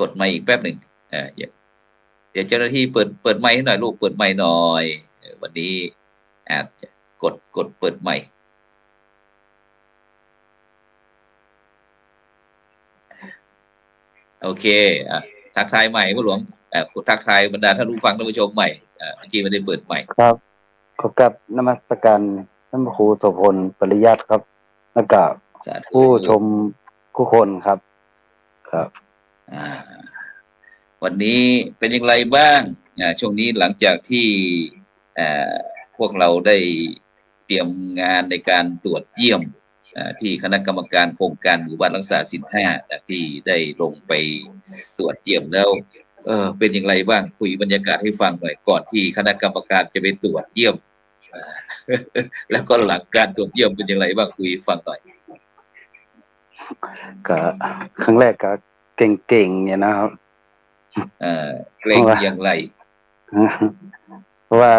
กดไมค์อีกแป๊บหนึ่งเดี๋ยวเจ้าหน้าที่เปิดไมค์ให้หน่อยลูกเปิดไมค์หน่อยวันนี้อาจจะกดเปิดไมค์โอเคทักทายใหม่ผู้หลวงทักทายบรรดาท่านผู้ฟังท่านผู้ชมใหม่เมื่อกี้ไม่ได้เปิดใหม่ครับขอกับนมัสการท่านพระครูโสพลปริยัติครับแล้วก็ผู้ชมทุกคนครับครับวันนี้เป็นอย่างไรบ้างช่วงนี้หลังจากที่พวกเราได้เตรียมงานในการตรวจเยี่ยมที่คณะกรรมการโครงการหมู่บ้านรักษาศีล5ที่ได้ลงไปตรวจเยี่ยมแล้วเป็นอย่างไรบ้างคุยบรรยากาศให้ฟังหน่อยก่อนที่คณะกรรมการจะไปตรวจเยี่ยมแล้วก็หลังการตรวจเยี่ยมเป็นอย่างไรบ้างคุยฟังหน่อยก็ครั้งแรกก็เก่งๆเนี่ยนะครับเกรงอย่างไรเพราะว่า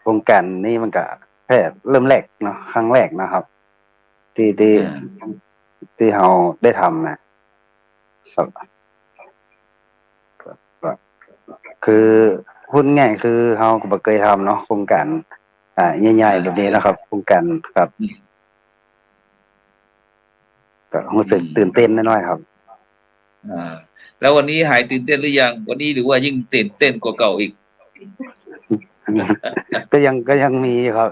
โครงการนี้มันก็แค่เริ่มแรกเนาะครั้งแรกนะครับที่เราได้ทำนะครับคือพูดง่ายคือเราก็บ่เคยทำเนาะโครงการใหญ่ๆแบบนี้นะครับโครงการครับก็รู้สึกตื่นเต้นน้อยๆครับแล้ววันนี้หายตื่นเต้นหรือยังวันนี้หรือว่ายิ่งตื่นเต้นกว่าเก่าอีกก็ยังมีครับ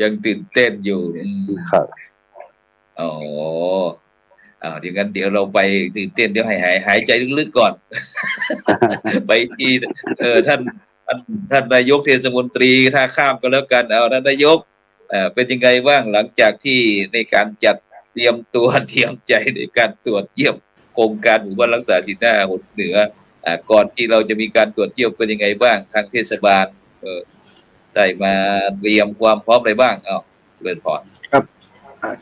ยังตื่นเต้นอยู่ครับอ๋อเดี๋ยวเราไปตื่นเต้นเดี๋ยวหายใจลึกๆก่อนไปที่ท่านนายกเทศมนตรีท่าข้ามก็แล้วกันท่านนายกเป็นยังไงบ้างหลังจากที่ในการจัดเตรียมตัวเตรียมใจในการตรวจเยี่ยมโครงการหมู่บ้านรักษาศีล5หนเหนือก่อนที่เราจะมีการตรวจเยี่ยมเป็นยังไงบ้างทางเทศบาลได้มาเตรียมความพร้อมอะไรบ้างเริ่มก่อนครับ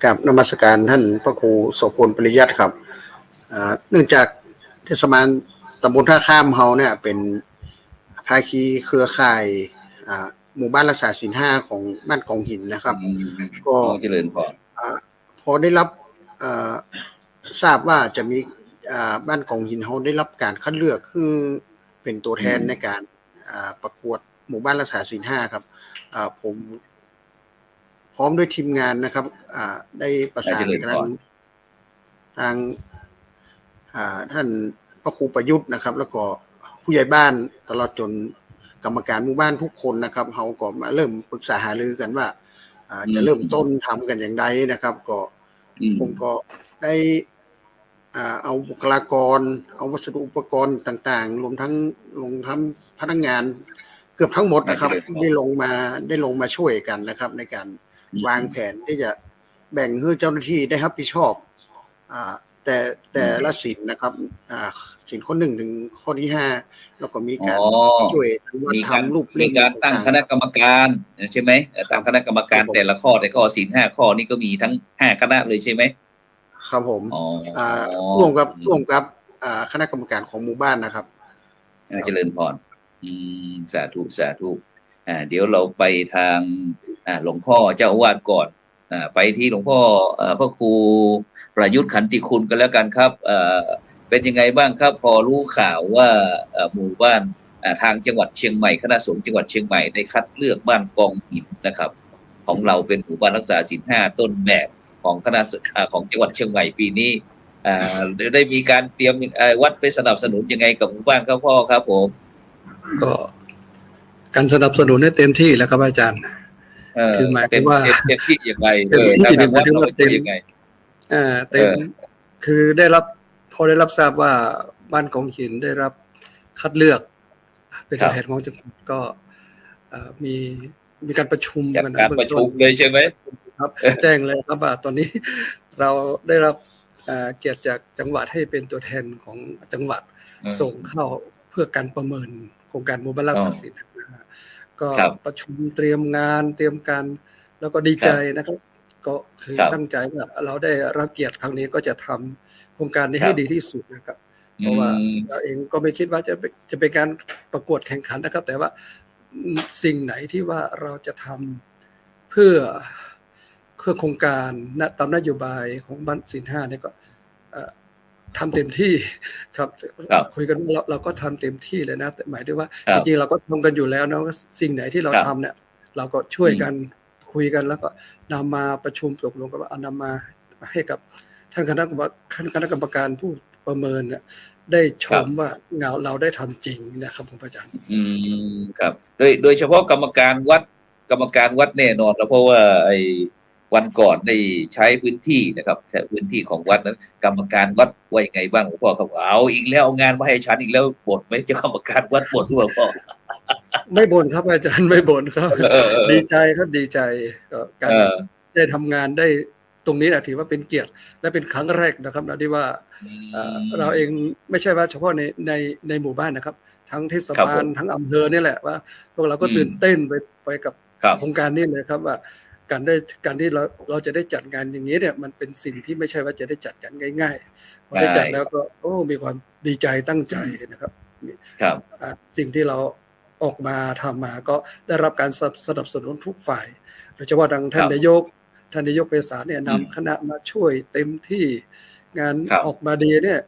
กับนมัสการท่านพระครูโสพลปริยัติครับเนื่องจากเทศบาลตำบลท่าข้ามเฮาเนี่ยเป็นภาคีเครือข่ายหมู่บ้านรักษาศีล5ของบ้านกองหินนะครับก็เจริญพอได้รับทราบว่าจะมีบ้านกองหินเฮาได้รับการคัดเลือกคือเป็นตัวแทนในการประกวดหมู่บ้านรักษาศีล5ครับผมพร้อมด้วยทีมงานนะครับได้ประสานทางท่านพระครูประยุทธ์นะครับแล้วก็ผู้ใหญ่บ้านตลอดจนกรรมการหมู่บ้านทุกคนนะครับเขาก็มาเริ่มปรึกษาหารือกันว่าจะเริ่มต้นทำกันอย่างไรนะครับก็ผมก็ได้เอาบุคลากรเอาวัสดุอุปกรณ์ต่างๆรวมทั้งพนักงานเกือบทั้งหมดนะครับได้ลงมาช่วยกันนะครับในการวางแผนที่จะแบ่งให้เจ้าหน้าที่ได้รับผิดชอบแต่ละศีลนะครับศีลข้อ1ถึงข้อที่5แล้วก็มีการช่วยทำรูปมีการตั้งคณะกรรมการใช่ไหมตั้งคณะกรรมการแต่ละข้อในข้อศีล5ข้อนี้ก็มีทั้ง5คณะเลยใช่ไหมครับผมร่วมกับคณะกรรมการของหมู่บ้านนะครับเจริญพรสาธุเดี๋ยวเราไปทางหลวงพ่อเจ้าอาวาสก่อนไปที่หลวงพ่อพระครูประยุทธ์ขันติคุณกันแล้วกันครับเป็นยังไงบ้างครับพอรู้ข่าวว่าหมู่บ้านทางจังหวัดเชียงใหม่คณะสงฆ์จังหวัดเชียงใหม่ได้คัดเลือกบ้านกองหินนะครับของเราเป็นหมู่บ้านรักษาศีล5ต้นแบบของคณะของจังหวัดเชียงใหม่ปีนี้ได้มีการเตรียมวัดไปสนับสนุนยังไงกับหมู่บ้านครับพ่อครับผมก็การสนับสนุนให้เต็มที่แล้วครับอาจารย์คือหมายถึงว่าเต็มที่ยังไงทางวัดเราเต็มยังไงเต็มคือพอได้รับทราบว่าบ้านกองหินได้รับคัดเลือกเป็นตัวแทนของจังหวัดก็มีการประชุมกันการประชุมเลยใช่ไหมครับแจ้งเลยครับว่าตอนนี้เราได้รับเกียรติจากจังหวัดให้เป็นตัวแทนของจังหวัดส่งเข้าเพื่อการประเมินโครงการหมู่บ้านรักษาศีลก็ประชุมเตรียมงานเตรียมการแล้วก็ดีใจนะครับก็คือตั้งใจว่าเราได้รับเกียรติครั้งนี้ก็จะทำโครงการนี้ให้ดีที่สุดนะครับเพราะว่าเราเองก็ไม่คิดว่าจะเป็นการประกวดแข่งขันนะครับแต่ว่าสิ่งไหนที่ว่าเราจะทำเพื่อโครงการตามนโยบายของบ้านศีล5เนี่ยก็ ทำเต็มที่ครับ ครับ คุยกันว่าเราก็ทำเต็มที่เลยนะแต่หมายถึงว่า ครั จ บ ริงๆเราก็ทำกันอยู่แล้วนะว่าสิ่งไหนที่เรา ครับ ทำเนี่ย เราก็ช่วยกันคุยกันแล้วก็นำมาประชุมตกลงกันว่าเอานำมาให้กับท่านคณะกรรมการผู้ประเมินเนี่ยได้ชมว่าเราได้ทำจริงนะครับผมอาจารย์ ครับโดยเฉพาะกรรมการวัดแน่นอนแล้วเพราะว่าไอ้วันก่อนได้ใช้พื้นที่นะครับใช้พื้นที่ของวัดนั้น กรรมการวัดว่ายังไงบ้างหลวงพ่อครับเอาอีกแล้วเอางานมาให้ฉันอีกแล้วบ่นไหมเจ้ากรรมการวัดบ่นหรือเปล่าพ่อ ไม่บ่นครับอาจารย์ไม่บ่นครับ ดีใจครับดีใจก็การได้ทำงานได้ตรงนี้นะถือว่าเป็นเกียรติและเป็นครั้งแรกนะครับนะที่ว่าเราเองไม่ใช่ว่าเฉพาะในหมู่บ้านนะครับ ทั้งเทศบาลทั้งอำเภอนี่แหละว่าพวกเราก็ตื่นเต้นไปกับโครงการนี้เลยครับว่าการที่เราจะได้จัดงานอย่างนี้เนี่ยมันเป็นสิ่งที่ไม่ใช่ว่าจะได้จัดกันง่ายๆพอได้จัดแล้วก็มีความดีใจตั้งใจนะครับสิ่งที่เราออกมาทำมาก็ได้รับการสนับสนุนทุกฝ่ายโดยเฉพาะทางท่านนายกไพศาลเนี่ยนำคณะมาช่วยเต็มที่งานออกมาดีเนี่ย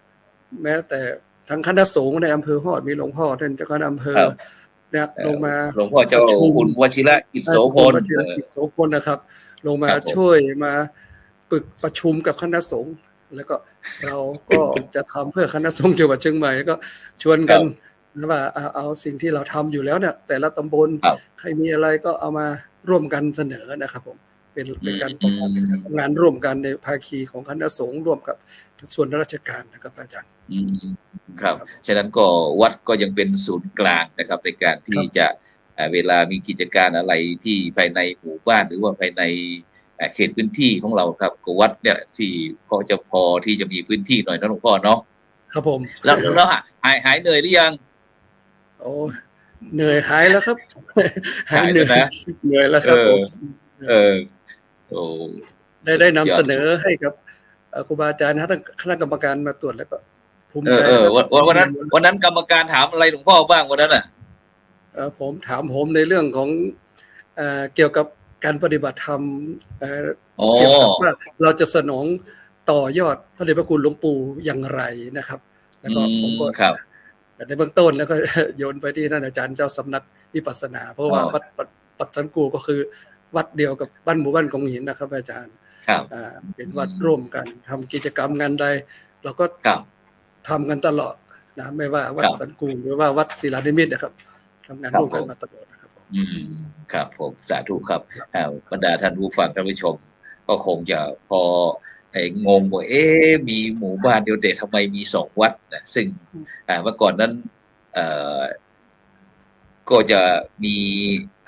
แม้แต่ทางคณะสงฆ์ในอำเภอฮอดมีหลวงพ่อท่านเจ้าคณะอำเภอเนี่ยลงมาหลวงพ่อเจ้าคุณวชิระกิจโสพลนะครับลงมาช่วยมาประชุมกับคณะสงฆ์แล้วก็เราก็จะทำเพื่อคณะสงฆ์จังหวัดเชียงใหม่ก็ชวนกันนะว่าเอาสิ่งที่เราทำอยู่แล้วเนี่ยแต่ละตำบลใครมีอะไรก็เอามาร่วมกันเสนอนะครับผมเป็นการทำงานร่วมกันในภาคีของคณะสงฆ์ร่วมกับส่วนราชการนะครับอาจารย์ครับฉะนั้นก็วัดก็ยังเป็นศูนย์กลางนะครับในการที่จะเวลามีกิจการอะไรที่ภายในหมู่บ้านหรือว่าภายในเขตพื้นที่ของเราครับก็วัดเนี่ยที่พอที่จะมีพื้นที่หน่อยนะหลวงพ่อเนาะครับผมแล้วหายเหนื่อยหรือยังโอ้เหนื่อยหายแล้วครับหายเหนื่อยนะเหนื่อยแล้วครับผมได้นำเสนอให้กับครูบาอาจารย์คณะกรรมการมาตรวจแล้วก็ภูมิใจวันนั้นกรรมการถามอะไรหลวงพ่อบ้างวันนั้นผมถามในเรื่องของเกี่ยวกับการปฏิบัติธรรมเกี่ยวกับว่าเราจะสนองต่อยอดพระเดชพระคุณหลวงปู่อย่างไรนะครับแล้วก็ผมก็ในเบื้องต้นแล้วก็โยนไปที่ท่านอาจารย์เจ้าสำนักวิปัสสนาเพราะว่าวัดปัจจันกูก็คือวัดเดียวกับบ้านหมู่บ้านกองหินนะครับอาจารย์เป็นวัดร่วมกันทำกิจกรรมงานใดเราก็ทำกันตลอดนะไม่ว่าวัดสันกูหรือว่าวัดศิลานิมิตนะครับทำงานร่วมกันมาตลอดนะครับครับผมสาธุครับบรรดาท่านผู้ฟังท่านผู้ชมก็คงจะพองงว่ามีหมู่บ้านเดียวแต่ทำไมมี2 วัดนะซึ่งเมื่อก่อนนั้นก็จะ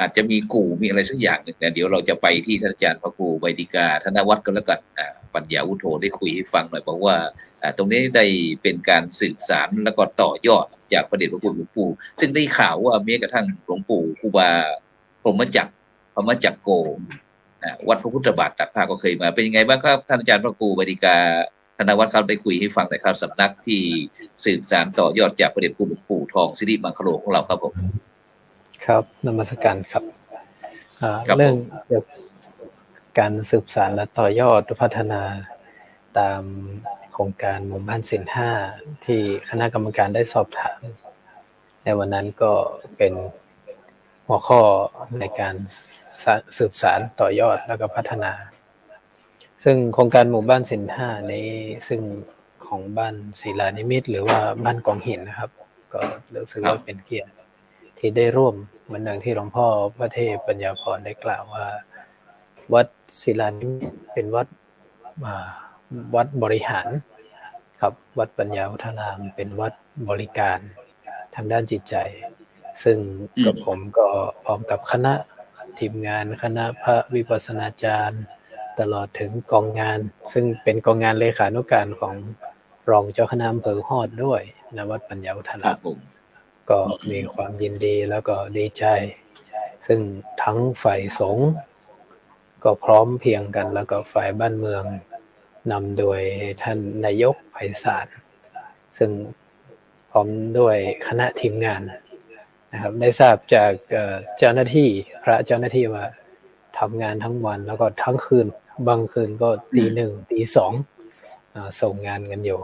อาจจะมีกู่มีอะไรสักอย่างหนึ่งนะเดี๋ยวเราจะไปที่ท่านอาจารย์พระครูไวติกาธนวัฒน์ก็แล้วกันปัญญาวุฒโธได้คุยให้ฟังหน่อยบอกว่าตรงนี้ได้เป็นการสืบสานแล้วก็ต่อยอดจากพระเดชพระคุณหลวงปู่ซึ่งได้ข่าวว่าแม้กระทั่งหลวงปู่ครูบาพรหมจักรโกวัดพระพุทธบาทตักผ้าก็เคยมาเป็นยังไงบ้างครับท่านอาจารย์พระครูไวติกาธนวัฒน์ครับได้คุยให้ฟังหน่อยครับสำนักที่สืบสานต่อยอดจากพระเดชพระคุณหลวงปู่ทองสิริมังคโลของเราครับผมครับนมัสการครับเรื่องเกี่ยวกับการสืบสานและต่อยอดพัฒนาตามโครงการหมู่บ้านศีล 5ที่คณะกรรมการได้สอบถามในวันนั้นก็เป็นหัวข้อในการสืบสานต่อยอดแล้วก็พัฒนาซึ่งโครงการหมู่บ้านศีล 5นี้ซึ่งของบ้านศิลานิมิตหรือว่าบ้านกองหินนะครับก็รู้สึกว่าเป็นเกียรติที่ได้ร่วมเหมือนอย่างที่หลวงพ่อพระเทพปัญญาพรได้กล่าวว่าวัดศิลานิมิตเป็นวัดบริหารครับวัดปัญญาวุฒารามเป็นวัดบริการทางด้านจิตใจซึ่งกับผมก็พร้อมกับคณะทีมงานคณะพระวิปัสสนาจารย์ตลอดถึงกองงานซึ่งเป็นกองงานเลขานุการของรองเจ้าคณะอำเภอฮอดด้วยณวัดปัญญาวุฒารามก็มีความยินดีแล้วก็ดีใจซึ่งทั้งฝ่ายสงฆ์ก็พร้อมเพรียงกันแล้วก็ฝ่ายบ้านเมืองนำโดยท่านนายกไพศาลซึ่งพร้อมด้วยคณะทีมงานนะครับได้ทราบจากเจ้าหน้าที่พระเจ้าหน้าที่ว่าทำงานทั้งวันแล้วก็ทั้งคืนบางคืนก็ตี 1 ตี 2ส่งงานกันอยู่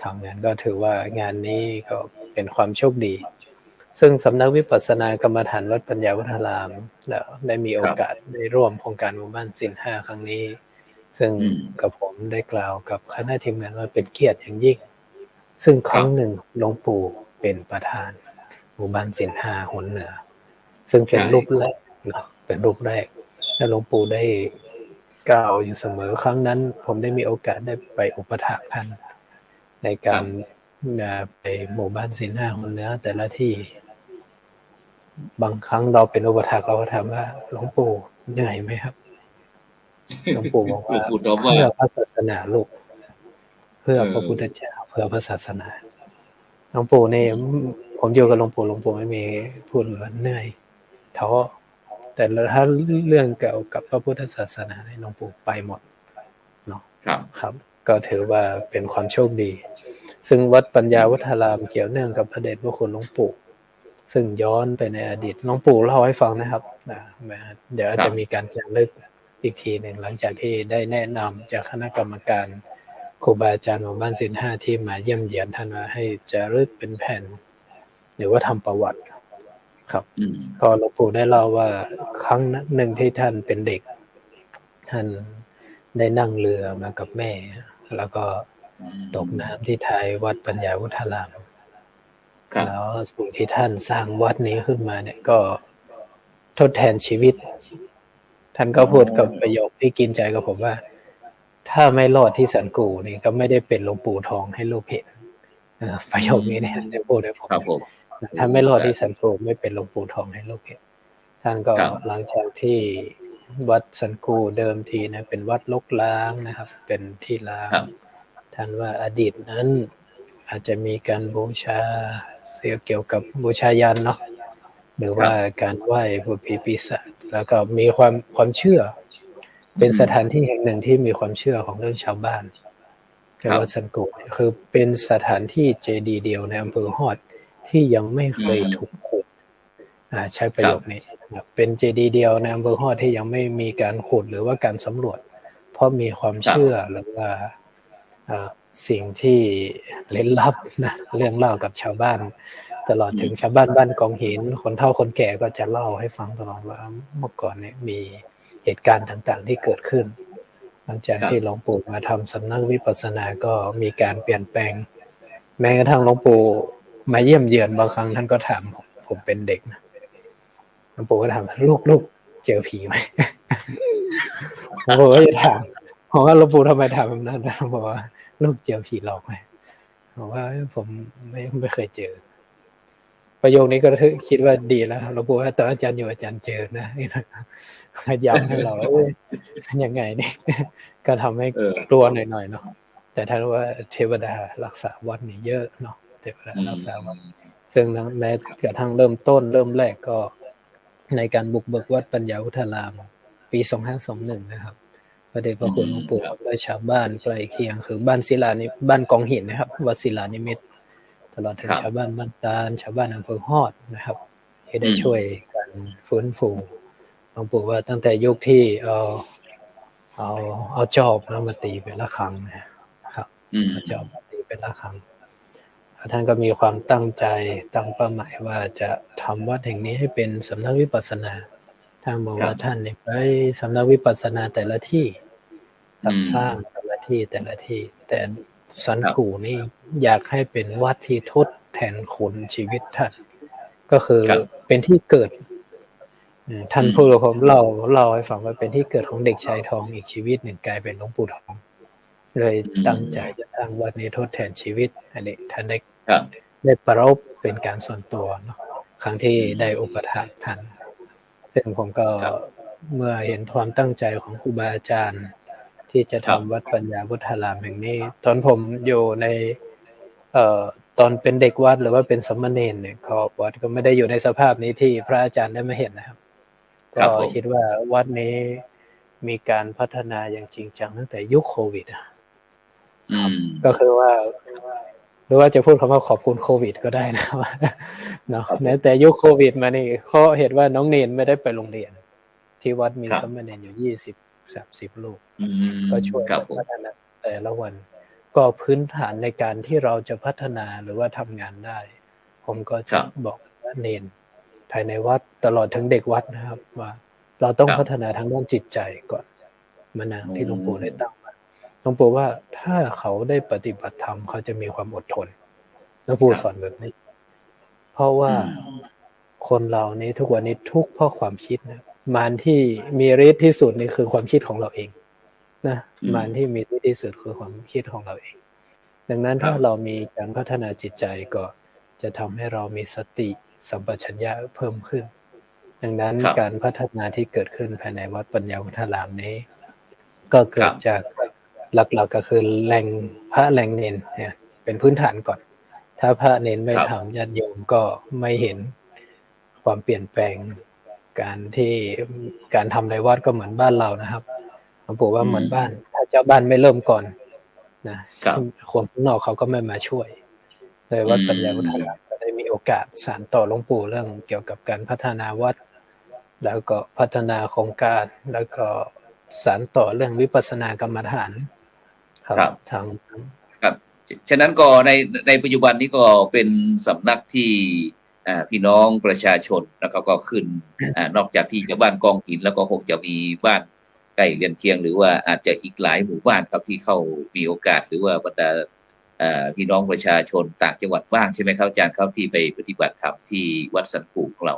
ทำงานก็ถือว่างานนี้ก็เป็นความโชคดี ซึ่งสำนักวิปัสสนากรรมฐานวัดปัญญาวุฒารามแล้วได้มีโอกาสได้ร่วมโครงการหมู่บ้านศีลห้าครั้งนี้ ซึ่งกับผมได้กล่าวกับคณะทีมงานว่าเป็นเกียรติอย่างยิ่งซึ่งครั้งหนึ่งหลวงปู่เป็นประธานหมู่บ้านศีลห้าหนเหนือซึ่งเป็นรูปแรกเนาะเป็นรูปแรกและหลวงปู่ได้กล่าวอยู่เสมอครั้งนั้นผมได้มีโอกาสได้ไปอุปถัมภ์ท่านในการไปหมู่บ้านศีลห้าหนเหนือแต่ละที่บางครั้งเราเป็นอุปถัมภ์เราก็ถามว่าหลวงปู่เหนื่อยไหมครับหลวงปู่บอกว่าเพื่อพระศาสนาลูกเพื่อพระพุทธเจ้าเพื่อพระศาสนาหลวงปู่เนี่ยผมอยู่กับหลวงปู่ไม่มีพูดว่าเหนื่อยท้อแต่ถ้าเรื่องเกี่ยวกับพระพุทธศาสนาหลวงปู่ไปหมดเนาะครับก็ถือว่าเป็นความโชคดีซึ่งวัดปัญญาวุฒารามเกี่ยวเนื่องกับพระเดชพระคุณหลวงปู่ซึ่งย้อนไปในอดีตหลวงปู่เล่าให้ฟังนะครับเดี๋ยวจะมีการจารึกอีกทีหนึ่งหลังจากที่ได้แนะนำจากคณะกรรมการครูบาอาจารย์หมู่บ้านศีลห้าที่มาเยี่ยมเยียนท่านว่าให้จารึกเป็นแผ่นหรือว่าทำประวัติครับก็หลวงปู่ได้เล่าว่าครั้งหนึ่งที่ท่านเป็นเด็กท่านได้นั่งเรือมากับแม่แล้วก็ตกน้ำที่ท้ายวัดปัญญาวุฒารามแล้วสิ่งที่ท่านสร้างวัดนี้ขึ้นมาเนี่ยก็ทดแทนชีวิตท่านก็พูดกับประโยคที่กินใจกับผมว่าถ้าไม่รอดที่สันกูนี่ก็ไม่ได้เป็นหลวงปู่ทองให้ลูกเห็นประโยคนี้เนี่ยจะพูดให้ผมถ้าไม่รอดที่สันกูไม่เป็นหลวงปู่ทองให้ลูกเห็นท่านก็หลังจากที่วัดสันกูเดิมทีนะเป็นวัดรกร้างนะครับเป็นที่ร้างท่านว่าอดีตนั้นอาจจะมีการบูชาเกี่ยวกับบูชายันเนาะหรือว่าการไหว้พูดผีปีศาจแล้วก็มีความเชื่อเป็นสถานที่แห่งหนึ่งที่มีความเชื่อของเรื่องชาวบ้านเรียกว่าสันกุคือเป็นสถานที่เจดีย์เดียวในอำเภอฮอดที่ยังไม่เคยถูกขุดใช้ประโยคนี้เป็นเจดีย์เดียวในอำเภอฮอดที่ยังไม่มีการขุดหรือว่าการสำรวจเพราะมีความเชื่อหรือว่าสิ่งที่เร้นลับนะเรื่องเล่ากับชาวบ้านตลอดถึงชาวบ้านบ้านกองหินคนเฒ่าคนแก่ก็จะเล่าให้ฟังตลอดว่าเมื่อก่อนเนี่ยมีเหตุการณ์ต่างๆที่เกิดขึ้นหลังจากที่หลวงปู่มาทำสำนักวิปัสสนาก็มีการเปลี่ยนแปลงแม้กระทั่งหลวงปู่มาเยี่ยมเยือนบางครั้งท่านก็ถามผมเป็นเด็กนะหลวงปู่ก็ถามลูกเจอผีไหมหลวงปู่ก็จะถามผมว่าหลวงปู่ทำไมถามแบบนั้นนะหลวงปู่ว่าลูกเจอผีหลอกไหมผมว่าผมไม่เคยเจอประโยคนี้ก็คิดว่าดีแล้วหลวงปู่ว่าตอนอาจารย์อยู่อาจารย์เจอนะย้ำให้เรายังไงนี่ก็ทำให้กลัวหน่อยๆเนาะแต่ถ้าว่าเทวดารักษาวัดนี่เยอะเนาะเทวดารักษาวัดซึ่งแม้กระทั่งเริ่มแรกก็ในการบุกเบิกวัดปัญญาวุฒารามปี2521นะครับพระเดชพระคุณหลวงปู่และชาวบ้านใกล้เคียงคือบ้านศิลานิบ้านกองหินนะครับวัดศิลานิมิตรตลอดถึงชาวบ้านบ้านตาลชาวบ้านอำเภอฮอดนะครับที่ได้ช่วยกันฟื้นฟูหลวงปู่ว่าตั้งแต่ยุคที่เอาจอบมาตีเป็นระฆังนะครับเอาจอบมาตีเป็นระฆังท่านก็มีความตั้งใจตั้งเป้าหมายว่าจะทำวัดแห่งนี้ให้เป็นสำนักวิปัสสนาท่านบอกว่าท่านเนี่ยไปสำนักวิปัสสนาแต่ละที่สร้างแต่ละที่แต่สันกูนี่อยากให้เป็นวัดที่ทดแทนคุณชีวิตท่านก็คือเป็นที่เกิดท่านพูดกับผมเล่าให้ฟังว่าเป็นที่เกิดของเด็กชายทองอีกชีวิตหนึ่งกลายเป็นหลวงปู่ทองเลยตั้งใจจะสร้างวัดนี้ทดแทนชีวิตอันนี้ท่านได้ประรบเป็นการส่วนตัวเนาะครั้งที่ได้อุปถัมภ์ท่านซึ่งผมก็เมื่อเห็นความตั้งใจของครูบาอาจารย์ที่จะทำวัดปัญญาวุฒารามแห่งนี้ตอนผมอยู่ในตอนเป็นเด็กวัดหรือว่าเป็นสมณเณรเนี่ยก็วัดก็ไม่ได้อยู่ในสภาพนี้ที่พระอาจารย์ได้มาเห็นนะครับก็คิดว่าวัดนี้มีการพัฒนาอย่างจริงจังตั้งแต่ยุคโควิดก็คือว่าหรือว่าจะพูดคำว่าขอบคุณโควิดก็ได้นะว่าเนาะแต่ยุคโควิดมานี่เขาเห็นว่าน้องเนนไม่ได้ไปโรงเรียนที่วัดมีสมณเณรอยู่20-30 รูปก็ช่วยพัฒนาแต่ละวัน ก็พื้นฐานในการที่เราจะพัฒนาหรือว่าทำงานได้ผมก็จะบอกว่าเน้นภายในวัดตลอดถึงเด็กวัดนะครับว่าเราต้องพัฒนาทางด้านจิตใจก่อนมานางที่หลวงปู่ได้ตั้งมาหลวงปู่ว่าถ้าเขาได้ปฏิบัติธรรมเขาจะมีความอดทนหลวงปู่สอนแบบนี้เพราะว่าคนเรานี้ทุกวันนี้ทุกข์เพราะความคิดนะมารที่มีฤทธิ์ที่สุดนี่คือความคิดของเราเองนะมารที่มีฤทธิ์ที่สุดคือความคิดของเราเองดังนั้นถ้าเรามีการพัฒนาจิตใจก็จะทำให้เรามีสติสัมปชัญญะเพิ่มขึ้นดังนั้นการพัฒนาที่เกิดขึ้นภายในวัดปัญญาวุฒารามนี้ก็เกิดจากหลักๆก็คือแหล่งพระแหล่งเนนเนี่ยเป็นพื้นฐานก่อนถ้าพระเนนไม่ทำญาติโยมก็ไม่เห็นความเปลี่ยนแปลงการทำในวัดก็เหมือนบ้านเรานะครับหลวงปู่ว่าเหมือนบ้านถ้าเจ้าบ้านไม่เริ่มก่อนนะคนข้างนอกเขาก็ไม่มาช่วยเลยวัดปัญญาวุฒารามก็ได้มีโอกาสสานต่อหลวงปู่เรื่องเกี่ยวกับการพัฒนาวัดแล้วก็พัฒนาโครงการแล้วก็สานต่อเรื่องวิปัสสนากรรมฐานครับทางครับฉะนั้นก็ในปัจจุบันนี้ก็เป็นสำนักที่พี่น้องประชาชนแล้วก็ขึ้นนอกจากที่จะบ้านกองหินแล้วก็คงจะมีบ้านใกล้เรือนเคียงหรือว่าอาจจะอีกหลายหมู่บ้านครับที่เข้ามีโอกาสหรือว่าบรรดาพี่น้องประชาชนต่างจังหวัดบ้างใช่ไหมครับอาจารย์ครับที่ไปปฏิบัติธรรมที่วัดสันกูของเรา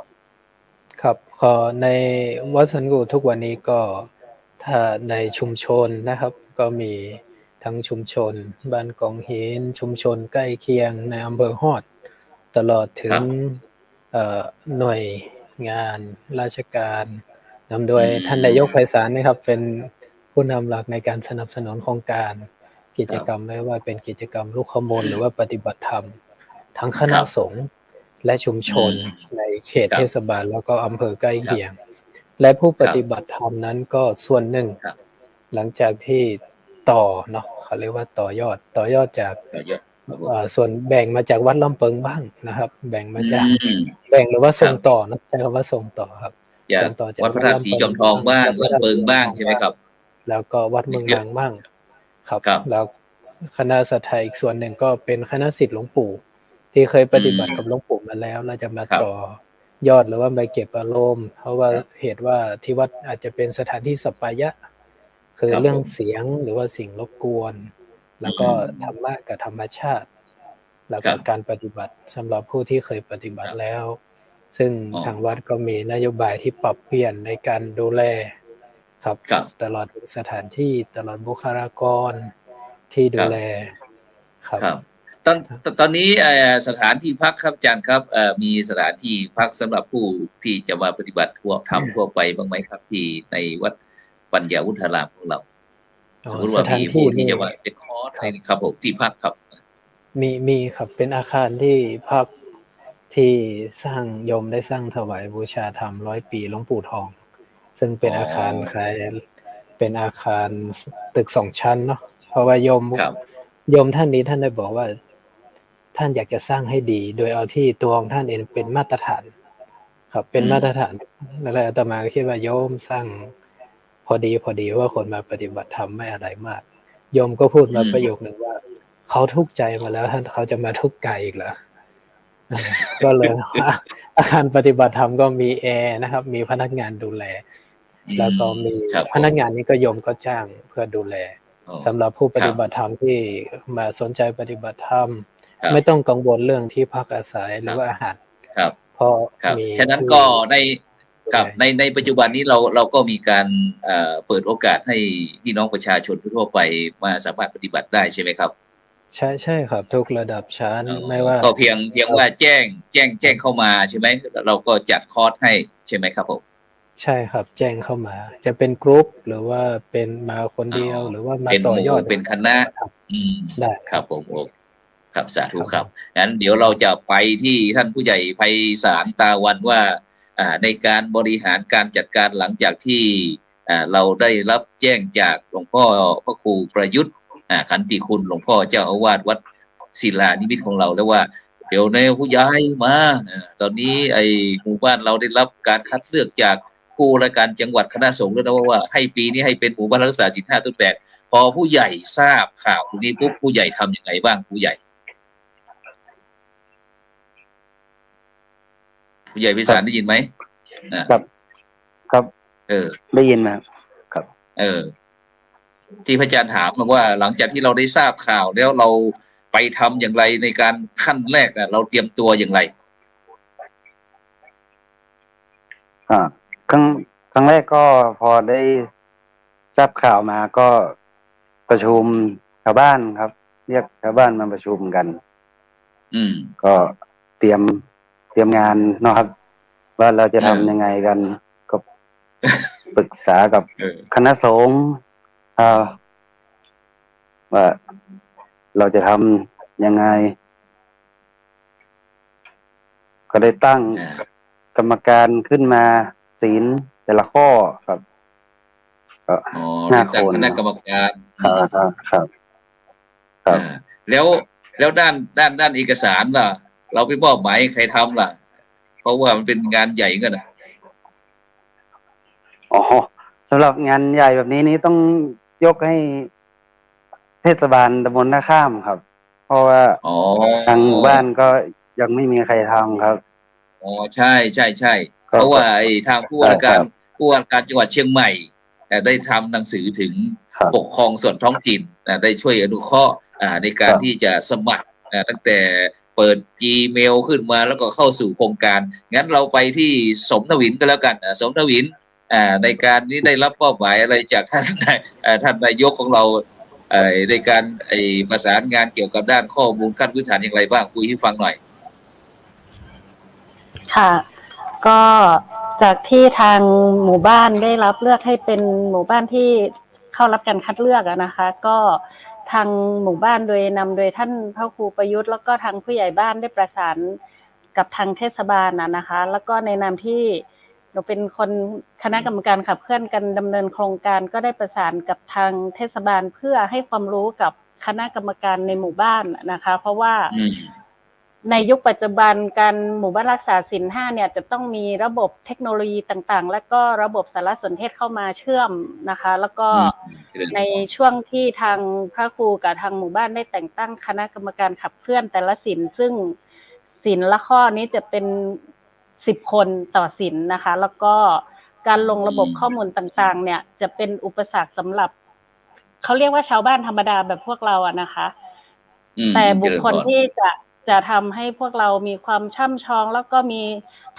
ครับก็ในวัดสันกูทุกวันนี้ก็ถ้าในชุมชนนะครับก็มีทั้งชุมชนบ้านกองหินชุมชนใกล้เคียงในอำเภอฮอดตลอดถึงหน่วยงานราชการนำโดยท่านนายกไพศาลนะครับเป็นผู้นำหลักในการสนับสนุนโครงการกิจกรรมไม่ว่าเป็นกิจกรรมลูกขมลหรือว่าปฏิบัติธรรมทั้งคณะสงฆ์และชุมชนในเขตเทศบาลแล้วก็อำเภอใกล้เคียงและผู้ปฏิบัติธรรมนั้นก็ส่วนหนึ่งหลังจากที่ต่อเนาะเขาเรียกว่าต่อยอดจากส่วนแบ่งมาจากวัดลำเปิงบ้างนะครับแบ่งมาจากแบ่งหรือว่าส่งต่อนะใช้คำว่าส่งต่อครับส่งต่อจากวัดพระธาตุสีจอมทองบ้างลำเปิงบ้างใช่ไหมครับแล้วก็วัดเมืองนางบ้างครับแล้วคณะสัตยาอีกส่วนหนึ่งก็เป็นคณะศิษย์หลวงปู่ที่เคยปฏิบัติกับหลวงปู่มาแล้วเราจะมาต่อยอดหรือว่าไปเก็บอารมณ์เพราะว่าเหตุว่าที่วัดอาจจะเป็นสถานที่สัปปายะคือเรื่องเสียงหรือว่าสิ่งรบกวนแล้วก็ธรรมะกับธรรมชาติแล้วก็การปฏิบัติสำหรับผู้ที่เคยปฏิบัติแล้วซึ่งทางวัดก็มีนโยบายที่ปรับเปลี่ยนในการดูแลครับตลอดสถานที่ตลอดบุคลากรที่ดูแลครับตอนนี้สถานที่พักครับอาจารย์ครับมีสถานที่พักสำหรับผู้ที่จะมาปฏิบัติทั่วไปบ้างไหมครับที่ในวัดปัญญาวุฒารามของเราสมมติว่ามีผู้ที่จะมาเป็นคอร์สอะไรครับผมที่พักครับมีครับเป็นอาคารที่พักที่สร้างโยมได้สร้างถวายบูชาธรรม100 ปีหลวงปู่ทองซึ่งเป็นอาคารคล้ายเป็นอาคารตึก2 ชั้นเนาะเพราะว่าโยมท่านนี้ท่านได้บอกว่าท่านอยากจะสร้างให้ดีโดยเอาที่ตัวของท่านเองเป็นมาตรฐานครับเป็นมาตรฐานแล้วอาตมาก็คิดว่าโยมสร้างพอดีว่าคนมาปฏิบัติธรรมไม่อะไรมากโยมก็พูดมาประโยคนึงว่าเขาทุกข์ใจมาแล้วท่านเขาจะมาทุกข์กายอีกเหรอก็เลยอาคารปฏิบัติธรรมก็มีแอร์นะครับมีพนักงานดูแลแล้วก็มีพนักงานนี้ก็โยมก็จ้างเพื่อดูแลสำหรับผู้ปฏิบัติธรรมที่มาสนใจปฏิบัติธรรมไม่ต้องกังวลเรื่องที่พักอาศัยหรือว่าอาหารเพราะมีฉะนั้นก็ในปัจจุบันนี้เราก็มีการเปิดโอกาสให้พี่น้องประชาชนทั่วไปมาสามารถปฏิบัติได้ใช่ไหมครับใช่ครับทุกระดับชั้นไม่ว่าก็เพียงว่าแจ้งเข้ามาใช่ไหมเราก็จัดคอร์สให้ใช่ไหมครับผมใช่ครับแจ้งเข้ามาจะเป็นกรุ๊ปหรือว่าเป็นมาคนเดียวหรือว่ามาต่อยอดเป็นคณะได้ครับผมครับสาธุครับงั้นเดี๋ยวเราจะไปที่ท่านผู้ใหญ่ไพศาลตาวันว่าในการบริหารการจัดการหลังจากที่เราได้รับแจ้งจากหลวงพ่อพระครูประยุทธ์ขันติคุณหลวงพ่อเจ้าอาวาสวัดศิลานิมิตของเราแล้วว่าเดี๋ยวในผู้ย้ายมาตอนนี้ไอ้หมู่บ้านเราได้รับการคัดเลือกจาก ครูรายการจังหวัดคณะสงฆ์ด้วยนะว่าให้ปีนี้ให้เป็นหมู่บ้านรักษาศีล5ต้นแบบพอผู้ใหญ่ทราบข่าวตรงนี้ปุ๊บผู้ใหญ่ทำยังไงบ้างผู้ใหญ่พิสารได้ยินไหมครับครับได้ยินไหมครับที่พระอาจารย์ถามมาว่าหลังจากที่เราได้ทราบข่าวแล้วเราไปทำอย่างไรในการขั้นแรกเราเตรียมตัวอย่างไรครั้งแรกก็พอได้ทราบข่าวมาก็ประชุมชาวบ้านครับเรียกชาวบ้านมาประชุมกันก็เตรียมงานเนาะครับว่าเราจะทำยังไงกันก็ปรึกษากับคณะสงฆ์ว่าเราจะทำยังไงก็ได้ตั้งกรรมการขึ้นมาศีลแต่ละข้อครับก็5 คนคณะกรรมการครับแล้วด้านเอกสารล่ะเราไปมอบหมายใครทำล่ะเพราะว่ามันเป็นงานใหญ่กันนะสำหรับงานใหญ่แบบนี้ต้องยกให้เทศบาลตำบลท่าข้ามครับเพราะว่าทางหมู่บ้านก็ยังไม่มีใครทำครับใช่เพราะว่าทางผู้ว่าการจังหวัดเชียงใหม่ได้ทำหนังสือถึงปกครองส่วนท้องถิ่นได้ช่วยอนุเคราะห์ในการที่จะสมัครตั้งแต่เปิด Gmail ขึ้นมาแล้วก็เข้าสู่โครงการงั้นเราไปที่สมทวินก็แล้วกันสมทวินในการนี้ได้รับมอบหมายอะไรจากท่านนายกของเราในการประสานงานเกี่ยวกับด้านข้อมูลขั้นพื้นฐานอย่างไรบ้างคุยให้ฟังหน่อยค่ะก็จากที่ทางหมู่บ้านได้รับเลือกให้เป็นหมู่บ้านที่เข้ารับการคัดเลือกนะคะก็ทางหมู่บ้านโดยนำโดยท่านพระครูประยุทธ์แล้วก็ทางผู้ใหญ่บ้านได้ประสานกับทางเทศบาลนะคะแล้วก็ในนามที่เราเป็นคนคณะกรรมการขับเคลื่อนกันดำเนินโครงการก็ได้ประสานกับทางเทศบาลเพื่อให้ความรู้กับคณะกรรมการในหมู่บ้านนะคะเพราะว่าในยุคปัจจุบันการหมู่บ้านรักษาศีล5เนี่ยจะต้องมีระบบเทคโนโลยีต่างๆและก็ระบบสารสนเทศเข้ามาเชื่อมนะคะแล้วก็ในช่วงที่ทางพระครูกับทางหมู่บ้านได้แต่งตั้งคณะกรรมการขับเคลื่อนแต่ละศีลซึ่งศีลละข้อนี้จะเป็น10 คนต่อศีลนะคะแล้วก็การลงระบบข้อมูลต่างๆเนี่ยจะเป็นอุปสรรคสำหรับเขาเรียกว่าชาวบ้านธรรมดาแบบพวกเรานะคะแต่บุคคลที่จะทำให้พวกเรามีความช่ำชองแล้วก็มี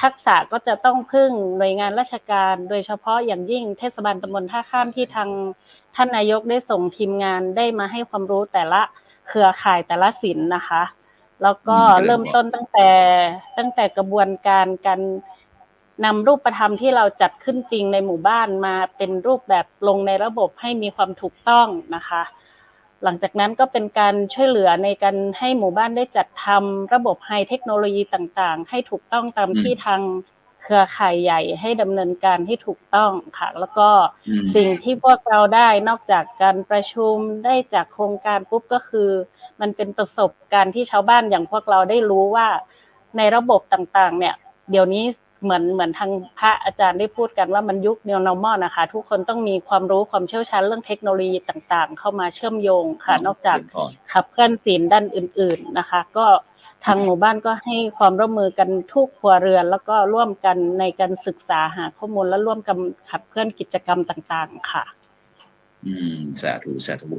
ทักษะก็จะต้องพึ่งหน่วยงานราชการโดยเฉพาะอย่างยิ่งเทศบาลตำบลท่าข้ามที่ทางท่านนายกได้ส่งทีมงานได้มาให้ความรู้แต่ละเครือข่ายแต่ละศีลนะคะแล้วก็เริ่มต้นตั้งแต่กระบวนการนำรูปธรรมที่เราจัดขึ้นจริงในหมู่บ้านมาเป็นรูปแบบลงในระบบให้มีความถูกต้องนะคะหลังจากนั้นก็เป็นการช่วยเหลือในการให้หมู่บ้านได้จัดทำระบบไฮเทคโนโลยีต่างๆให้ถูกต้องตามที่ทางเครือข่ายใหญ่ให้ดำเนินการให้ถูกต้องค่ะแล้วก็สิ่งที่พวกเราได้นอกจากการประชุมได้จากโครงการปุ๊บก็คือมันเป็นประสบการณ์ที่ชาวบ้านอย่างพวกเราได้รู้ว่าในระบบต่างๆเนี่ยเดี๋ยวนี้เหมือนทางพระอาจารย์ได้พูดกันว่ามันยุค New Normal นะคะทุกคนต้องมีความรู้ความเชี่ยวชาญเรื่องเทคโนโลยีต่างๆเข้ามาเชื่อมโยงค่ะนอกจากขับเคลื่อนศีลด้านอื่นๆนะคะก็ทางหมู่บ้านก็ให้ความร่วมมือกันทุกครัวเรือนแล้วก็ร่วมกันในการศึกษาหาข้อมูลและร่วมกันขับเคลื่อนกิจกรรมต่างๆค่ะสาธุ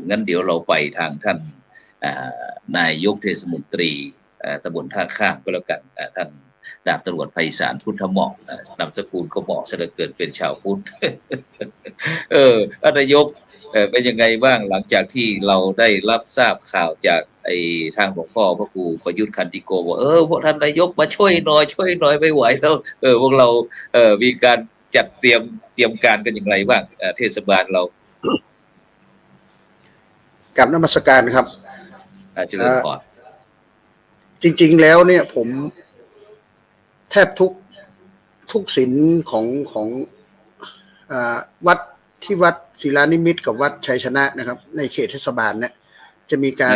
งั้นเดี๋ยวเราไปทางท่านนายกเทศมนตรีตำบลท่าข้ามก็แล้วกันท่านดาบตำรวจไพศาลพุทธเหมาะนามสกุลก็เหมาะซะเหลือเกินเป็นชาวพุทธท่านนายกเป็นยังไงบ้างหลังจากที่เราได้รับทราบข่าวจากทางหลวงพ่อพระครูประยุทธ์คันติโกบอกพวกท่านนายกมาช่วยหน่อยไม่ไหวแล้วพวกเรามีการจัดเตรียมการกันอย่างไรบ้างเทศบาลเรากับนมัสการครับเจริญพรจริงๆแล้วเนี่ยผมแทบทุกศีลของวัดที่วัดศิลานิมิตรกับวัดชัยชนะนะครับในเขตเทศบาลเนี่ยจะมีกา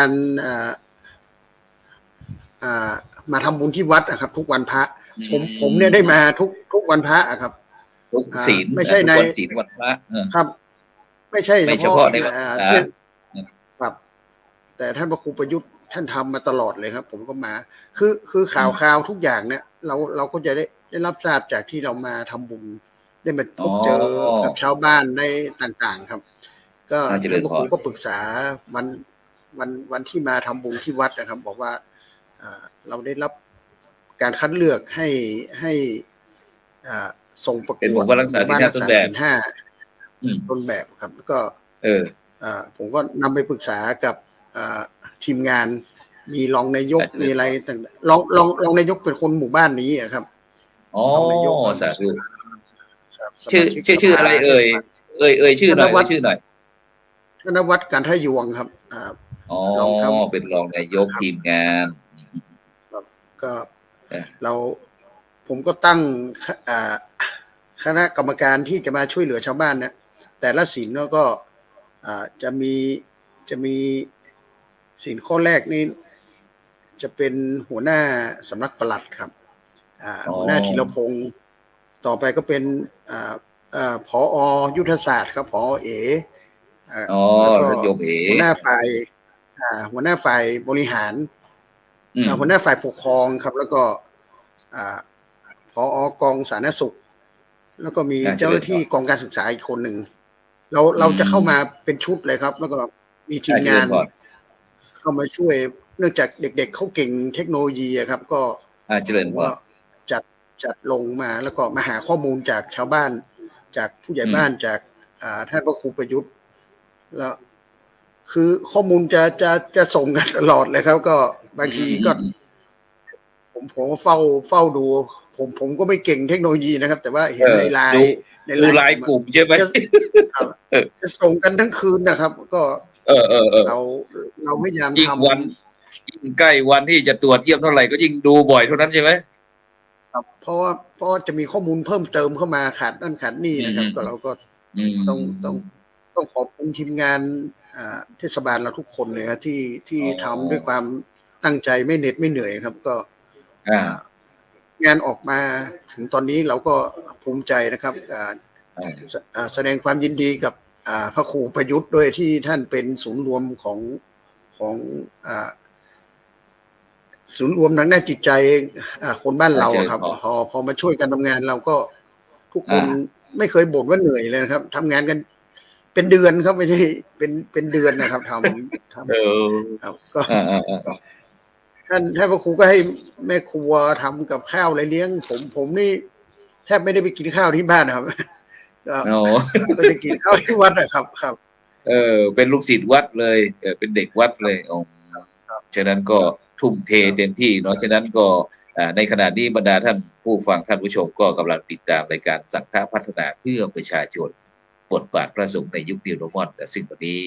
รมาทำบุญที่วัดนะครับทุกวันพระ ผมเนี่ยได้มาทุกวันพระอะครับ ทุกศีล ไม่ใช่ใน ทุกวันศีลวันพระครับ ไม่ใช่ ไม่เฉพาะในวันพระ ครับ แต่ท่านพระครูประยุทธ์ท่านทำมาตลอดเลยครับ ผมก็มา คือข่าวทุกอย่างเนี่ยเราก็จะได้รับทราบจากที่เรามาทำบุญได้มาพบเจอกับชาวบ้านได้ต่างๆครับ ก็ท่านพระครูก็ปรึกษาวันที่มาทำบุญที่วัดนะครับ บอกว่าเราได้รับการคัดเลือกให้ส่งประกวด เป็นหมู่บ้านรักษาศีลห้าต้นแบบ ต้นแบบครับก็ ผมก็นำไปปรึกษากับทีมงานมีรองนายกมีอะไรต่างๆรองนายกเป็นคนหมู่บ้านนี้ครับ อ๋อ รองนายก สาธุชื่ออะไรเอ่ยชื่อหน่อยธนวัฒน์การทะยวงครับอ๋อเป็นรองนายกทีมงานก็ผมก็ตั้งคณะกรรมการที่จะมาช่วยเหลือชาวบ้านนะแต่ละศีลก็จะมีศีลข้อแรกนี่จะเป็นหัวหน้าสำนักปลัดครับหัวหน้าธีรพงศ์ต่อไปก็เป็นผอ.ยุทธศาสตร์ครับผอ.เอแล้วก็หัวหน้าฝ่ายบริหารหัวหน้าฝ่ายปกครองครับแล้วก็ผอ.กองสาธารณสุขแล้วก็มีเจ้าหน้าที่กองการศึกษาอีกคนหนึ่งเราจะเข้ามาเป็นชุดเลยครับแล้วก็มีทีมงานเข้ามาช่วยเนื่องจากเด็กๆเขาเก่งเทคโนโลยีครับก็จัดลงมาแล้วก็มาหาข้อมูลจากชาวบ้านจากผู้ใหญ่บ้านจากท่านพระครูประยุทธ์แล้วคือข้อมูลจะส่งกันตลอดเลยครับก็บางทีก็ผมเฝ้าดูผมก็ไม่เก่งเทคโนโลยีนะครับแต่ว่าเห็นในไลน์กลุ่มใช่ไหมจะส่งกันทั้งคืนนะครับก็เราพยายามทำยิ่งใกล้วันที่จะตรวจเยี่ยมเท่าไหร่ก็ยิ่งดูบ่อยเท่านั้นใช่ไหมครับเพราะจะมีข้อมูลเพิ่มเติมเข้ามาขาดนั่นขาดนี่นะครับก็เราก็ต้องขอบคุณทีมงานเทศบาลเราทุกคนเลยครับที่ทำด้วยความตั้งใจไม่เหน็ดไม่เหนื่อยครับก็งานออกมาถึงตอนนี้เราก็ภูมิใจนะครับแสดงความยินดีกับพระครูประยุทธ์ด้วยที่ท่านเป็นศูนย์รวมของศูนย์รวมทางด้านจิตใจคนบ้านเราครับพอมาช่วยกันทำงานเราก็ทุกคนไม่เคยบ่นว่าเหนื่อยเลยนะครับทำงานกันเป็นเดือนครับไม่ใช่เป็นเดือนนะครับทำครับก็ท่านพระครูก็ให้แม่ครัวทำกับข้าวอะไรเลี้ยงผมนี่แทบไม่ได้ไปกินข้าวที่บ้านครับก็จะกินข้าวที่วัดนะครับเป็นลูกศิษย์วัดเลยเป็นเด็กวัดเลยฉะนั้นก็ทุ่มเทเต็มที่เนาะฉะนั้นก็ในขณะนี้บรรดาท่านผู้ฟังท่านผู้ชมก็กำลังติดตามรายการสังฆพัฒนาเพื่อประชาชนบทบาทพระสงฆ์ในยุคนิวโนมอนแต่ซึ่งวันนี้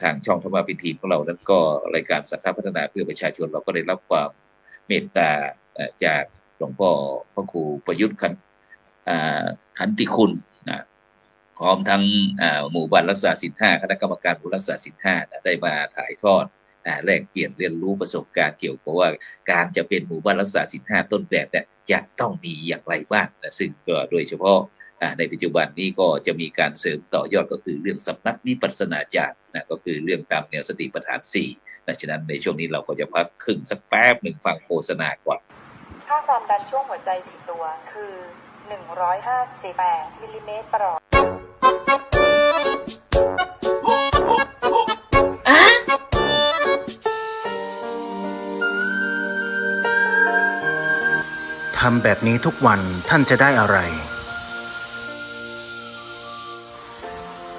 ทางช่องธรรมะพิธีของเรานั้นก็รายการสังฆพัฒนาเพื่อประชาชนเราก็ได้รับความเมตตาจากหลวงพ่อพระครูประยุทธ์ขันติคุณพร้อมทั้งหมู่บ้านรักษาศีลห้าคณะกรรมการผู้รักษาศีลห้าได้มาถ่ายทอดแลกเปลี่ยนเรียนรู้ประสบการณ์เกี่ยวกับว่าการจะเป็นหมู่บ้านรักษาศีลห้าต้นแบบเนี่ยจะต้องมีอย่างไรบ้างซึ่งก็โดยเฉพาะในปัจจุบันนี้ก็จะมีการเสริมต่อยอดก็คือเรื่องสำนักวิปัสสนาจารย์ก็คือเรื่องตามแนวสติปัฏฐาน4ดังนั้นในช่วงนี้เราก็จะพักครึ่งสักแป๊บหนึ่งฟังโฆษณาก่อนค่าความดันช่วงหัวใจบีบตัวคือ158มิลลิเมตรประหลอดทำแบบนี้ทุกวันท่านจะได้อะไร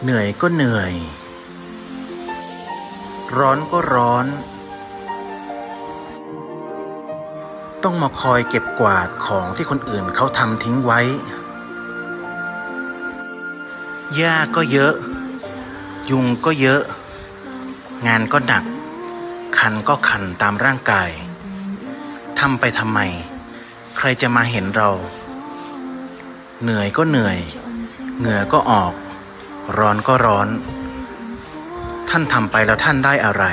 เหนื่อยก็เหนื่อยร้อนก็ร้อนต้องมาคอยเก็บกวาดของที่คนอื่นเขาทำทิ้งไว้หญ้าก็เยอะยุงก็เยอะงานก็หนักคันก็คันตามร่างกายทำไปทำไมใครจะมาเห็นเราเหนื่อยก็เหนื่อยเหงื่อก็ออกร้อนก็ร้อนท่านทำไปแล้วท่านได้อะไร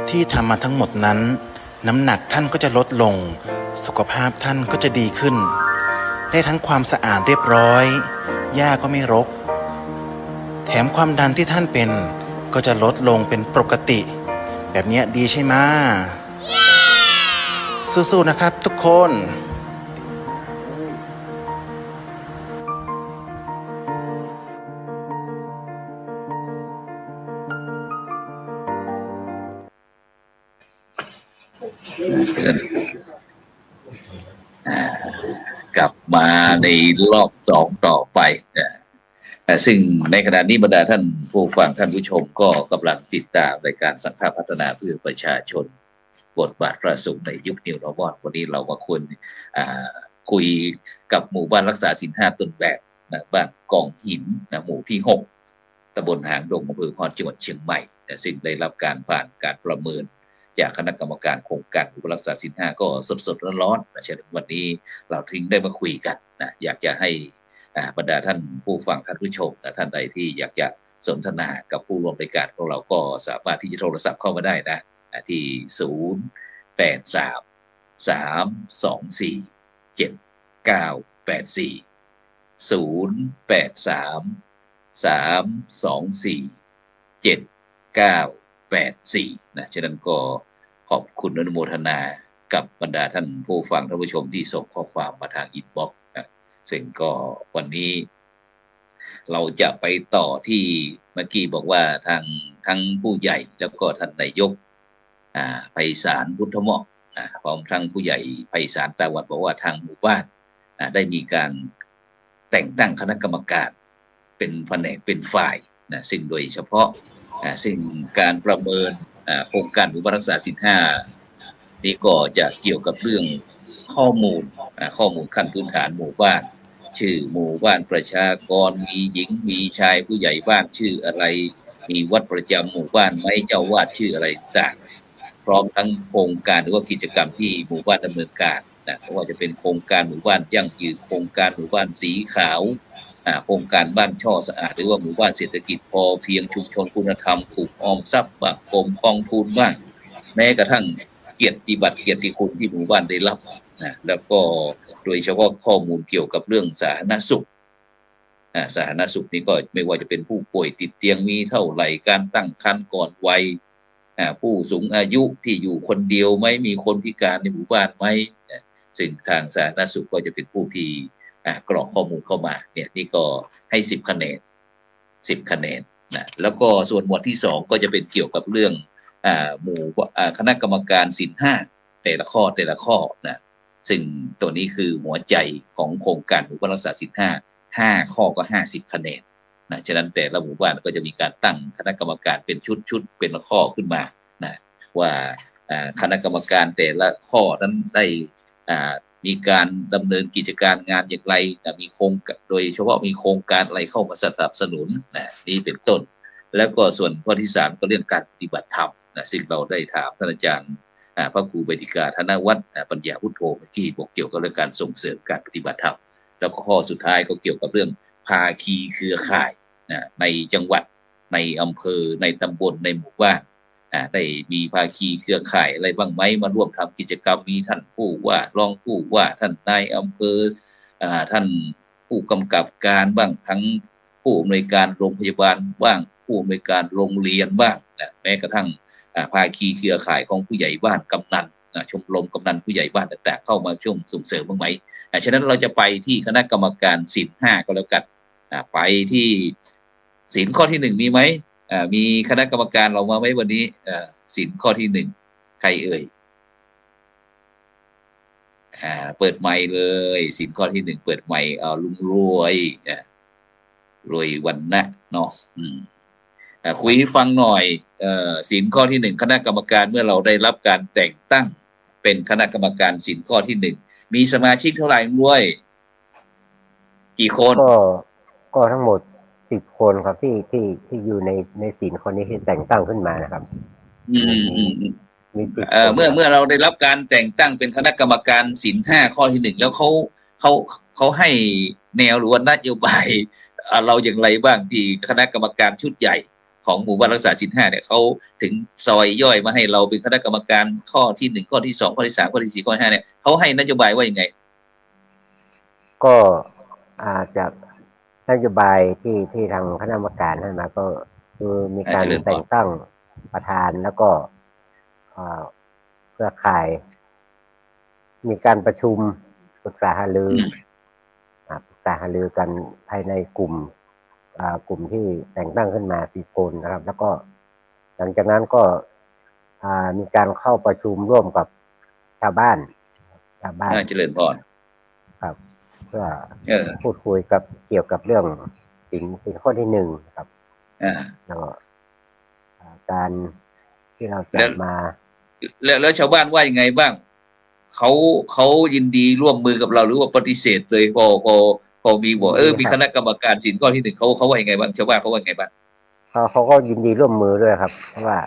ที่ทำมาทั้งหมดนั้น น้ำหนักท่านก็จะลดลงสุขภาพท่านก็จะดีขึ้นได้ทั้งความสะอาดเรียบร้อยหญ้าก็ไม่รกแถมความดันที่ท่านเป็นก็จะลดลงเป็นปกติแบบนี้ดีใช่ไหม สู้ๆนะครับทุกคน กลับมาในรอบสองต่อไปซึ่งในขณะนี้บรรดาท่านผู้ฟังท่านผู้ชมก็กำลังติดตามรายการสังฆพัฒนาเพื่อประชาชนบทบาทพระสงฆ์ในยุคนิวโนร์มอลวันนี้เรามาคุยกับหมู่บ้านรักษาศีล 5ต้นแบบบ้านกองหินหมู่ที่ 6ตำบลหางดงอำเภอฮอดจังหวัดเชียงใหม่ซึ่งได้รับการผ่านการประเมินจากคณะกรรมการโครงการหมู่บ้านรักษาศีล 5ก็สดๆร้อนๆฉะนั้นวันนี้เราถึงได้มาคุยกันอยากจะให้บรรดาท่านผู้ฟังท่านผู้ชมท่านใดที่อยากจะสนทนากับผู้ร่วมรายการของเราก็สามารถที่จะโทรศัพท์เข้ามาได้นะที่0833247984ฉะนั้นก็ขอบคุณอนุโมทนากับบรรดาท่านผู้ฟังท่านผู้ชมที่ส่งข้อความมาทางอินบ็อกซ์ซึ่งก็วันนี้เราจะไปต่อที่เมื่อกี้บอกว่าทั้งผู้ใหญ่แล้วก็ท่านนายกไพศาลพุทธหม้อพร้อมทั้งผู้ใหญ่ไพศาลตาวัดบอกว่าทางหมู่บ้านได้มีการแต่งตั้งคณะกรรมการเป็นแผนกเป็นฝ่ายซึ่งโดยเฉพาะซึ่งการประเมินโครงการหมู่บ้านรักษาศีล 5นี่ก็จะเกี่ยวกับเรื่องข้อมูลขั้นพื้นฐานหมู่บ้านชื่อหมู่บ้านประชากรมีหญิงมีชายผู้ใหญ่บ้านชื่ออะไรมีวัดประจำหมู่บ้านไหมเจ้าวาดชื่ออะไรต่างพร้อมทั้งโครงการหรือว่ากิจกรรมที่หมู่บ้านดำเนินการไม่ว่าจะเป็นโครงการหมู่บ้านยั่งยืนโครงการหมู่บ้านสีขาวโครงการบ้านช่อสะอาดหรือว่าหมู่บ้านเศรษฐกิจพอเพียงชุมชนคุณธรรมกลุ่มออมทรัพย์บ้างกรมกองทุนบ้างแม้กระทั่งเกียรติบัตรเกียรติคุณที่หมู่บ้านได้รับแล้วก็โดยเฉพาะข้อมูลเกี่ยวกับเรื่องสาธารณสุขนี่ก็ไม่ว่าจะเป็นผู้ป่วยติดเตียงมีเท่าไหร่การตั้งครรภ์ก่อนวัยผู้สูงอายุที่อยู่คนเดียวไหมมีคนพิการในหมู่บ้านไหมซึ่งทางสาธารณสุขก็จะเป็นผู้ที่กรอกข้อมูลเข้ามาเนี่ยนี่ก็ให้10 คะแนนแล้วก็ส่วนหมวดที่2ก็จะเป็นเกี่ยวกับเรื่องคณะกรรมการศีล 5แต่ละข้อซึ่งตัวนี้คือหัวใจของโครงการหมู่บ้านรักษาศีล 5ข้อก็50 คะแนนฉะนั้นแต่ละหมู่บ้านก็จะมีการตั้งคณะกรรมการเป็นชุดเป็นข้อขึ้นมาว่าคณะกรรมการแต่ละข้อนั้นได้มีการดำเนินกิจการงานอย่างไรมีโดยเฉพาะมีโครงการอะไรเข้ามาสนับสนุนนี่เป็นต้นแล้วก็ส่วนข้อที่3ก็เรื่องการปฏิบัติธรรมซึ่งเราได้ถามท่านอาจารย์พระครูเบติกาธนวัฒน์ปัญญาพุทโธเมื่อกี้บอกเกี่ยวกับเรื่องการส่งเสริมการปฏิบัติธรรมแล้วก็ข้อสุดท้ายก็เกี่ยวกับเรื่องภาคีเครือข่ายในจังหวัดในอำเภอในตำบลในหมู่บ้านได้มีภาคีเครือข่ายอะไรบ้างไหมมาร่วมทำกิจกรรมมีท่านผู้ว่ารองผู้ว่าท่านนายอำเภอท่านผู้กำกับการบ้างทั้งผู้อำนวยการโรงพยาบาลบ้างผู้อำนวยการโรงเรียนบ้างแม้กระทั่งภาคีเครือข่ายของผู้ใหญ่บ้านกำนันชมรมกำนันผู้ใหญ่บ้านต่างๆเข้ามาช่วยส่งเสริมบ้างไหมฉะนั้นเราจะไปที่คณะกรรมการศีล 5ก็แล้วกันไปที่ศีลข้อที่1มีไหมมีคณะกรรมการเรามาไหมวันนี้ศีลข้อที่1ใครเอ่ยเปิดไมค์เลยศีลข้อที่1เปิดไมค์ลุงรวยวันนะเนาะคุยให้ฟังหน่อยศีลข้อที่1คณะกรรมการเมื่อเราได้รับการแต่งตั้งเป็นคณะกรรมการศีลข้อที่1มีสมาชิกเท่าไหร่ด้วยกี่คนก็ทั้งหมด10 คนครับที่อยู่ในศีลคนนี้ที่แต่งตั้งขึ้นมานะครับมีเมื่อเราได้รับการแต่งตั้งเป็นคณะกรรมการศีล 5ข้อที่1แล้วเขาให้แนวหรือว่านโยบายเราอย่างไรบ้างที่คณะกรรมการชุดใหญ่ ของหมู่บ้านรักษาศีล 5เนี่ยเขาถึงซอยย่อยมาให้เราเป็นคณะกรรมการข้อที่1ข้อที่2ข้อที่3ข้อที่4ข้อที่5เนี่ยเขาให้นโยบายว่ายังไงก็จากนโยบายที่ทางคณะกรรมการให้มาก็คือมีการแต่งตั้งประธานแล้วก็เครือข่าย มีการประชุมปรึกษาหารือกันภายในกลุ่มที่แต่งตั้งขึ้นมา4 คนนะครับ แล้วก็หลังจากนั้นก็มีการเข้าประชุมร่วมกับชาวบ้านเจริญพรครับเพื่อพูดคุยกับเกี่ยวกับเรื่องสิ่งข้อที่1ครับแล้วก็การที่เราจะมาแล้วชาวบ้านว่ายังไงบ้างเขายินดีร่วมมือกับเราหรือว่าปฏิเสธเลยพอมีบอกมีคณะกรรมการศีลข้อที่1เขาว่ายังไงบ้างชาวบ้านเขาว่ายังไงบ้างเขาก็ยินดีร่วมมือด้วยครับเพราะว่า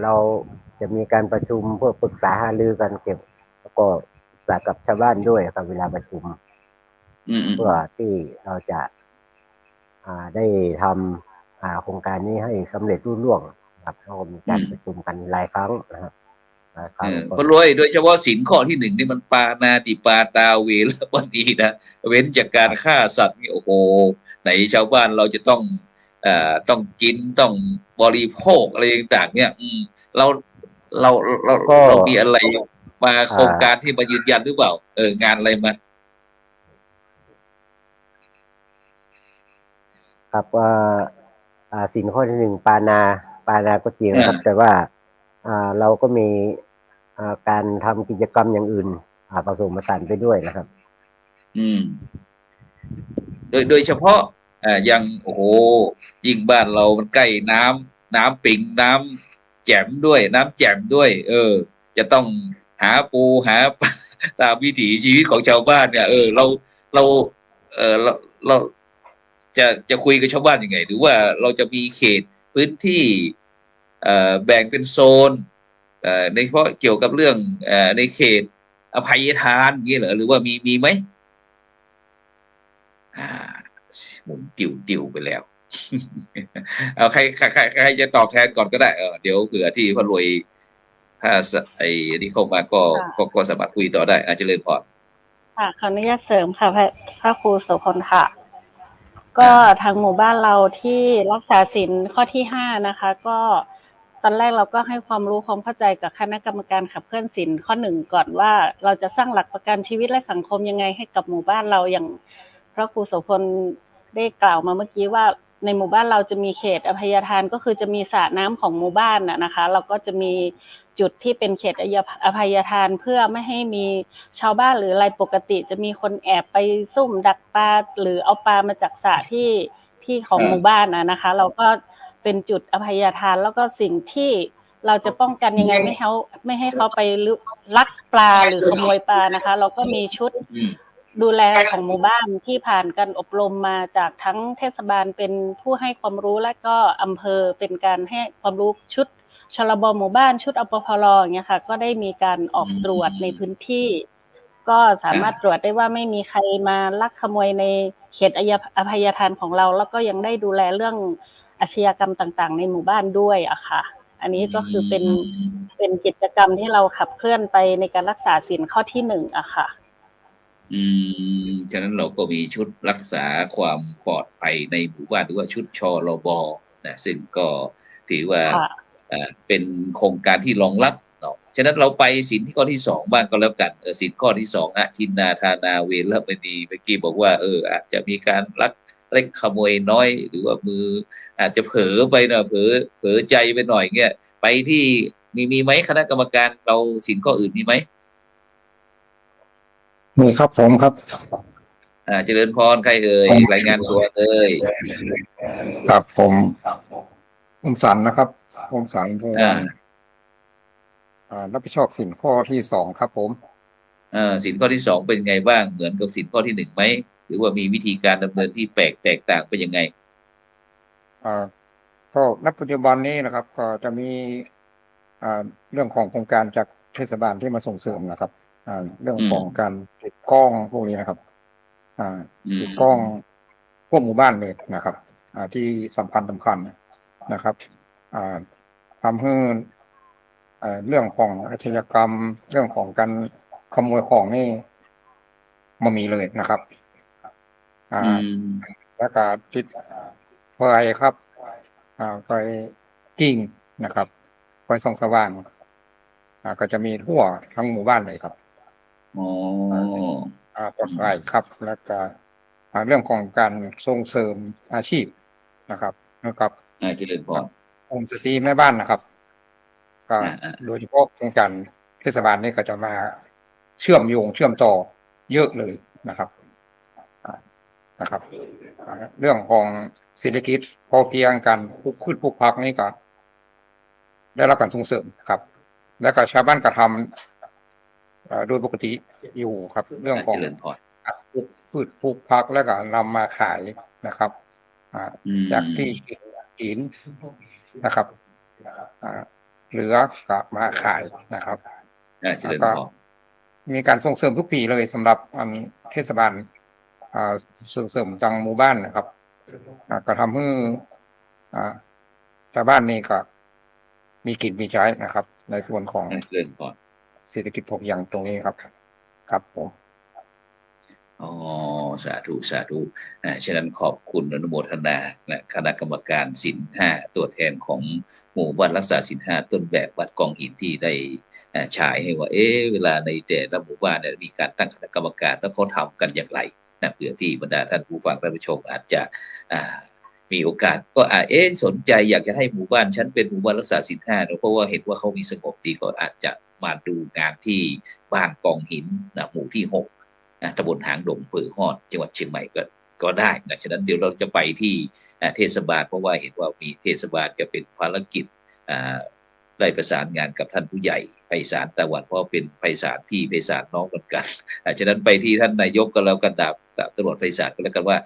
เราจะมีการประชุมเพื่อปรึกษาหารือกันเก็บแล้วก็ปรึกษากับชาวบ้านด้วยครับเวลาประชุมเพื่อที่เราจะได้ทำโครงการนี้ให้สำเร็จรุ่ล่วงครับเรามีการประชุมกันหลายครั้งนะครับพรวยโดยเฉพาะศีลข้อที่1นี่มันปานาติปาตาเวรวันนี้นะเว้นจากการฆ่าสัตว์นี่โอ้โหไหนชาวบ้านเราจะต้องกินต้องบริโภคอะไรต่างๆเนี่ยเรามีอะไรมาโครงการที่มายืนยันหรือเปล่างานอะไรมาครับศีลข้อที่1ปานาก็จริงนะครับแต่ว่าเราก็มีการทำกิจกรรมอย่างอื่นผสมผสานไปด้วยนะครับโดยเฉพาะอย่างโอ้โหยิ่งบ้านเรามันใกล้น้ำปิงน้ำแจ่มด้วยจะต้องหาปูหาปลาตามวิถีชีวิตของชาวบ้านเนี่ยเราจะคุยกับชาวบ้านยังไงหรือว่าเราจะมีเขตพื้นที่แบ่งเป็นโซนในเฉพาะเกี่ยวกับเรื่องในเขตอภัยทานอย่างนี้เหรอหรือว่ามีไหมหมุนติวไปแล้วเอาใครจะตอบแทนก่อนก็ได้เดี๋ยวเผื่อที่พระรวยถ้าไอ้นี่เข้ามาก็สามารถคุยต่อได้เจริญพรค่ะขออนุญาตเสริมค่ะพระครูโสพลค่ะก็ทางหมู่บ้านเราที่รักษาศีลข้อที่5นะคะก็ตอนแรกเราก็ให้ความรู้ความเข้าใจกับคณะกรรมการขับเคลื่อนศีลข้อ1ก่อนว่าเราจะสร้างหลักประกันชีวิตและสังคมยังไงให้กับหมู่บ้านเราอย่างพระครูโสพลได้กล่าวมาเมื่อกี้ว่าในหมู่บ้านเราจะมีเขตอภัยทานก็คือจะมีสระน้ำของหมู่บ้านนะคะเราก็จะมีจุดที่เป็นเขตอภัยทานเพื่อไม่ให้มีชาวบ้านหรืออะไรปกติจะมีคนแอบไปซุ่มดักปลาหรือเอาปลามาจากสระที่ของหมู่บ้านนะคะเราก็เป็นจุดอภัยทานแล้วก็สิ่งที่เราจะป้องกันยังไงไม่ให้เขาไปลักปลาหรือขโมยปลานะคะเราก็มีชุดดูแลของหมู่บ้านที่ผ่านการอบรมมาจากทั้งเทศบาลเป็นผู้ให้ความรู้และก็อำเภอเป็นการให้ความรู้ชุดชลบหมู่บ้านชุดอปพลอย่างเงี้ยค่ะก็ได้มีการออกตรวจในพื้นที่ก็สามารถตรวจได้ว่าไม่มีใครมาลักขโมยในเขตอภัยทานของเราแล้วก็ยังได้ดูแลเรื่องอาชญากรรมต่างๆในหมู่บ้านด้วยค่ะอันนี้ก็คือเป็นกิจกรรมที่เราขับเคลื่อนไปในการรักษาศีลข้อที่1ค่ะฉะนั้นเราก็มีชุดรักษาความปลอดภัยในหมู่บ้านหรือว่าชุดชลบนะซึ่งก็ถือว่าเป็นโครงการที่รองรับเนาะฉะนั้นเราไปศีลที่ข้อที่2บ้างก็แล้วกันศีลข้อที่2ทินนาทานาเวรมณีเมื่อกี้บอกว่าอาจจะมีการลักเล็กขโมยน้อยหรือว่ามืออาจจะเผลอไปนะเผลอใจไปหน่อยเงี้ยไปที่มีไหมคณะกรรมการเราศีลข้ออื่นมีไหมมีครับผมครับเจริญพรใครรายงานตัวเลยครับผมสันนะครับผมสันพงศ์รับผิดชอบศีลข้อที่2ครับผมศีลข้อที่2เป็นไงบ้างเหมือนกับศีลข้อที่1ไหมหรือว่ามีวิธีการดำเนินที่แตกต่างเป็นยังไงก็ณปัจจุบันนี้นะครับก็จะมีเรื่องของโครงการจากเทศบาลที่มาส่งเสริมนะครับเรื่องของการติดกล้องพวกนี้นะครับติดกล้องพวกหมู่บ้านเลยนะครับ ที่สำคัญนะครับทำให้เรื่องของอาชญากรรมเรื่องของการขโมยของนี่ไม่มีเลยนะครับแล้วก็ติดไฟครับไฟกิ้งนะครับไฟส่องสว่างก็จะมีทั่วทั้งหมู่บ้านเลยครับปลอดภัยครับแล้วก็เรื่องของการส่งเสริมอาชีพนะครับนะครับเจริญพรโฮมสตรีแม่บ้านนะครับก็โดยเฉพาะโครงการเทศบาลนี่ก็จะมาเชื่อมต่อเยอะเลยนะครับเรื่องของเศรษฐกิจพอเพียงกันปลูกพืชปลูกผักนี่ก็ได้รับการส่งเสริมครับแล้วก็ชาวบ้านก็ทำโดยปกติอยู่ครับเรื่องของพืชปลูกผักแล้วก็นำมาขายนะครับจากที่กินนะครับเหลือก็มาขายนะครับแล้วก็มีการส่งเสริมทุกปีเลยสำหรับเทศบาลส่งเสริมจังหมู่บ้านนะครับก็ทำให้ชาวบ้านนี่ก็มีกินมีใช้นะครับในส่วนของเศรษฐกิจพอเพียงตรงนี้ครับผมสาธุฉะนั้นขอบคุณอนุโมทนาคณะกรรมการศีล5ตัวแทนของหมู่บ้านรักษาศีล5ต้นแบบวัดกองหินที่ได้ฉายให้ว่าเวลาในแต่ละหมู่บ้านเนี่ยมีการตั้งคณะกรรมการแล้วเขาทำกันอย่างไรเพื่อที่บรรดาท่านผู้ฟังท่านผู้ชมอาจจะมีโอกาสก็สนใจอยากจะให้หมู่บ้านฉันเป็นหมู่บ้านรักษาศีล5เพราะว่าเห็นว่าเขามีสงบดีก็อาจจะมาดูงานที่บ้านกองหินหมู่ที่6ตำบลหางดงอำเภอฮอดจังหวัดเชียงใหม่ก็ได้ฉะนั้นเดี๋ยวเราจะไปที่เทศบาลเพราะว่าเห็นว่ามีเทศบาลจะเป็นภารกิจได้ประสานงานกับท่านผู้ใหญ่ไพศาลตะวันเพราะเป็นไพศาลพี่ไพศาลน้องเหมือนกันฉะนั้นไปที่ท่านนายกก็แล้วกันดาบตำรวจไพศาลก็แล้วกันว่า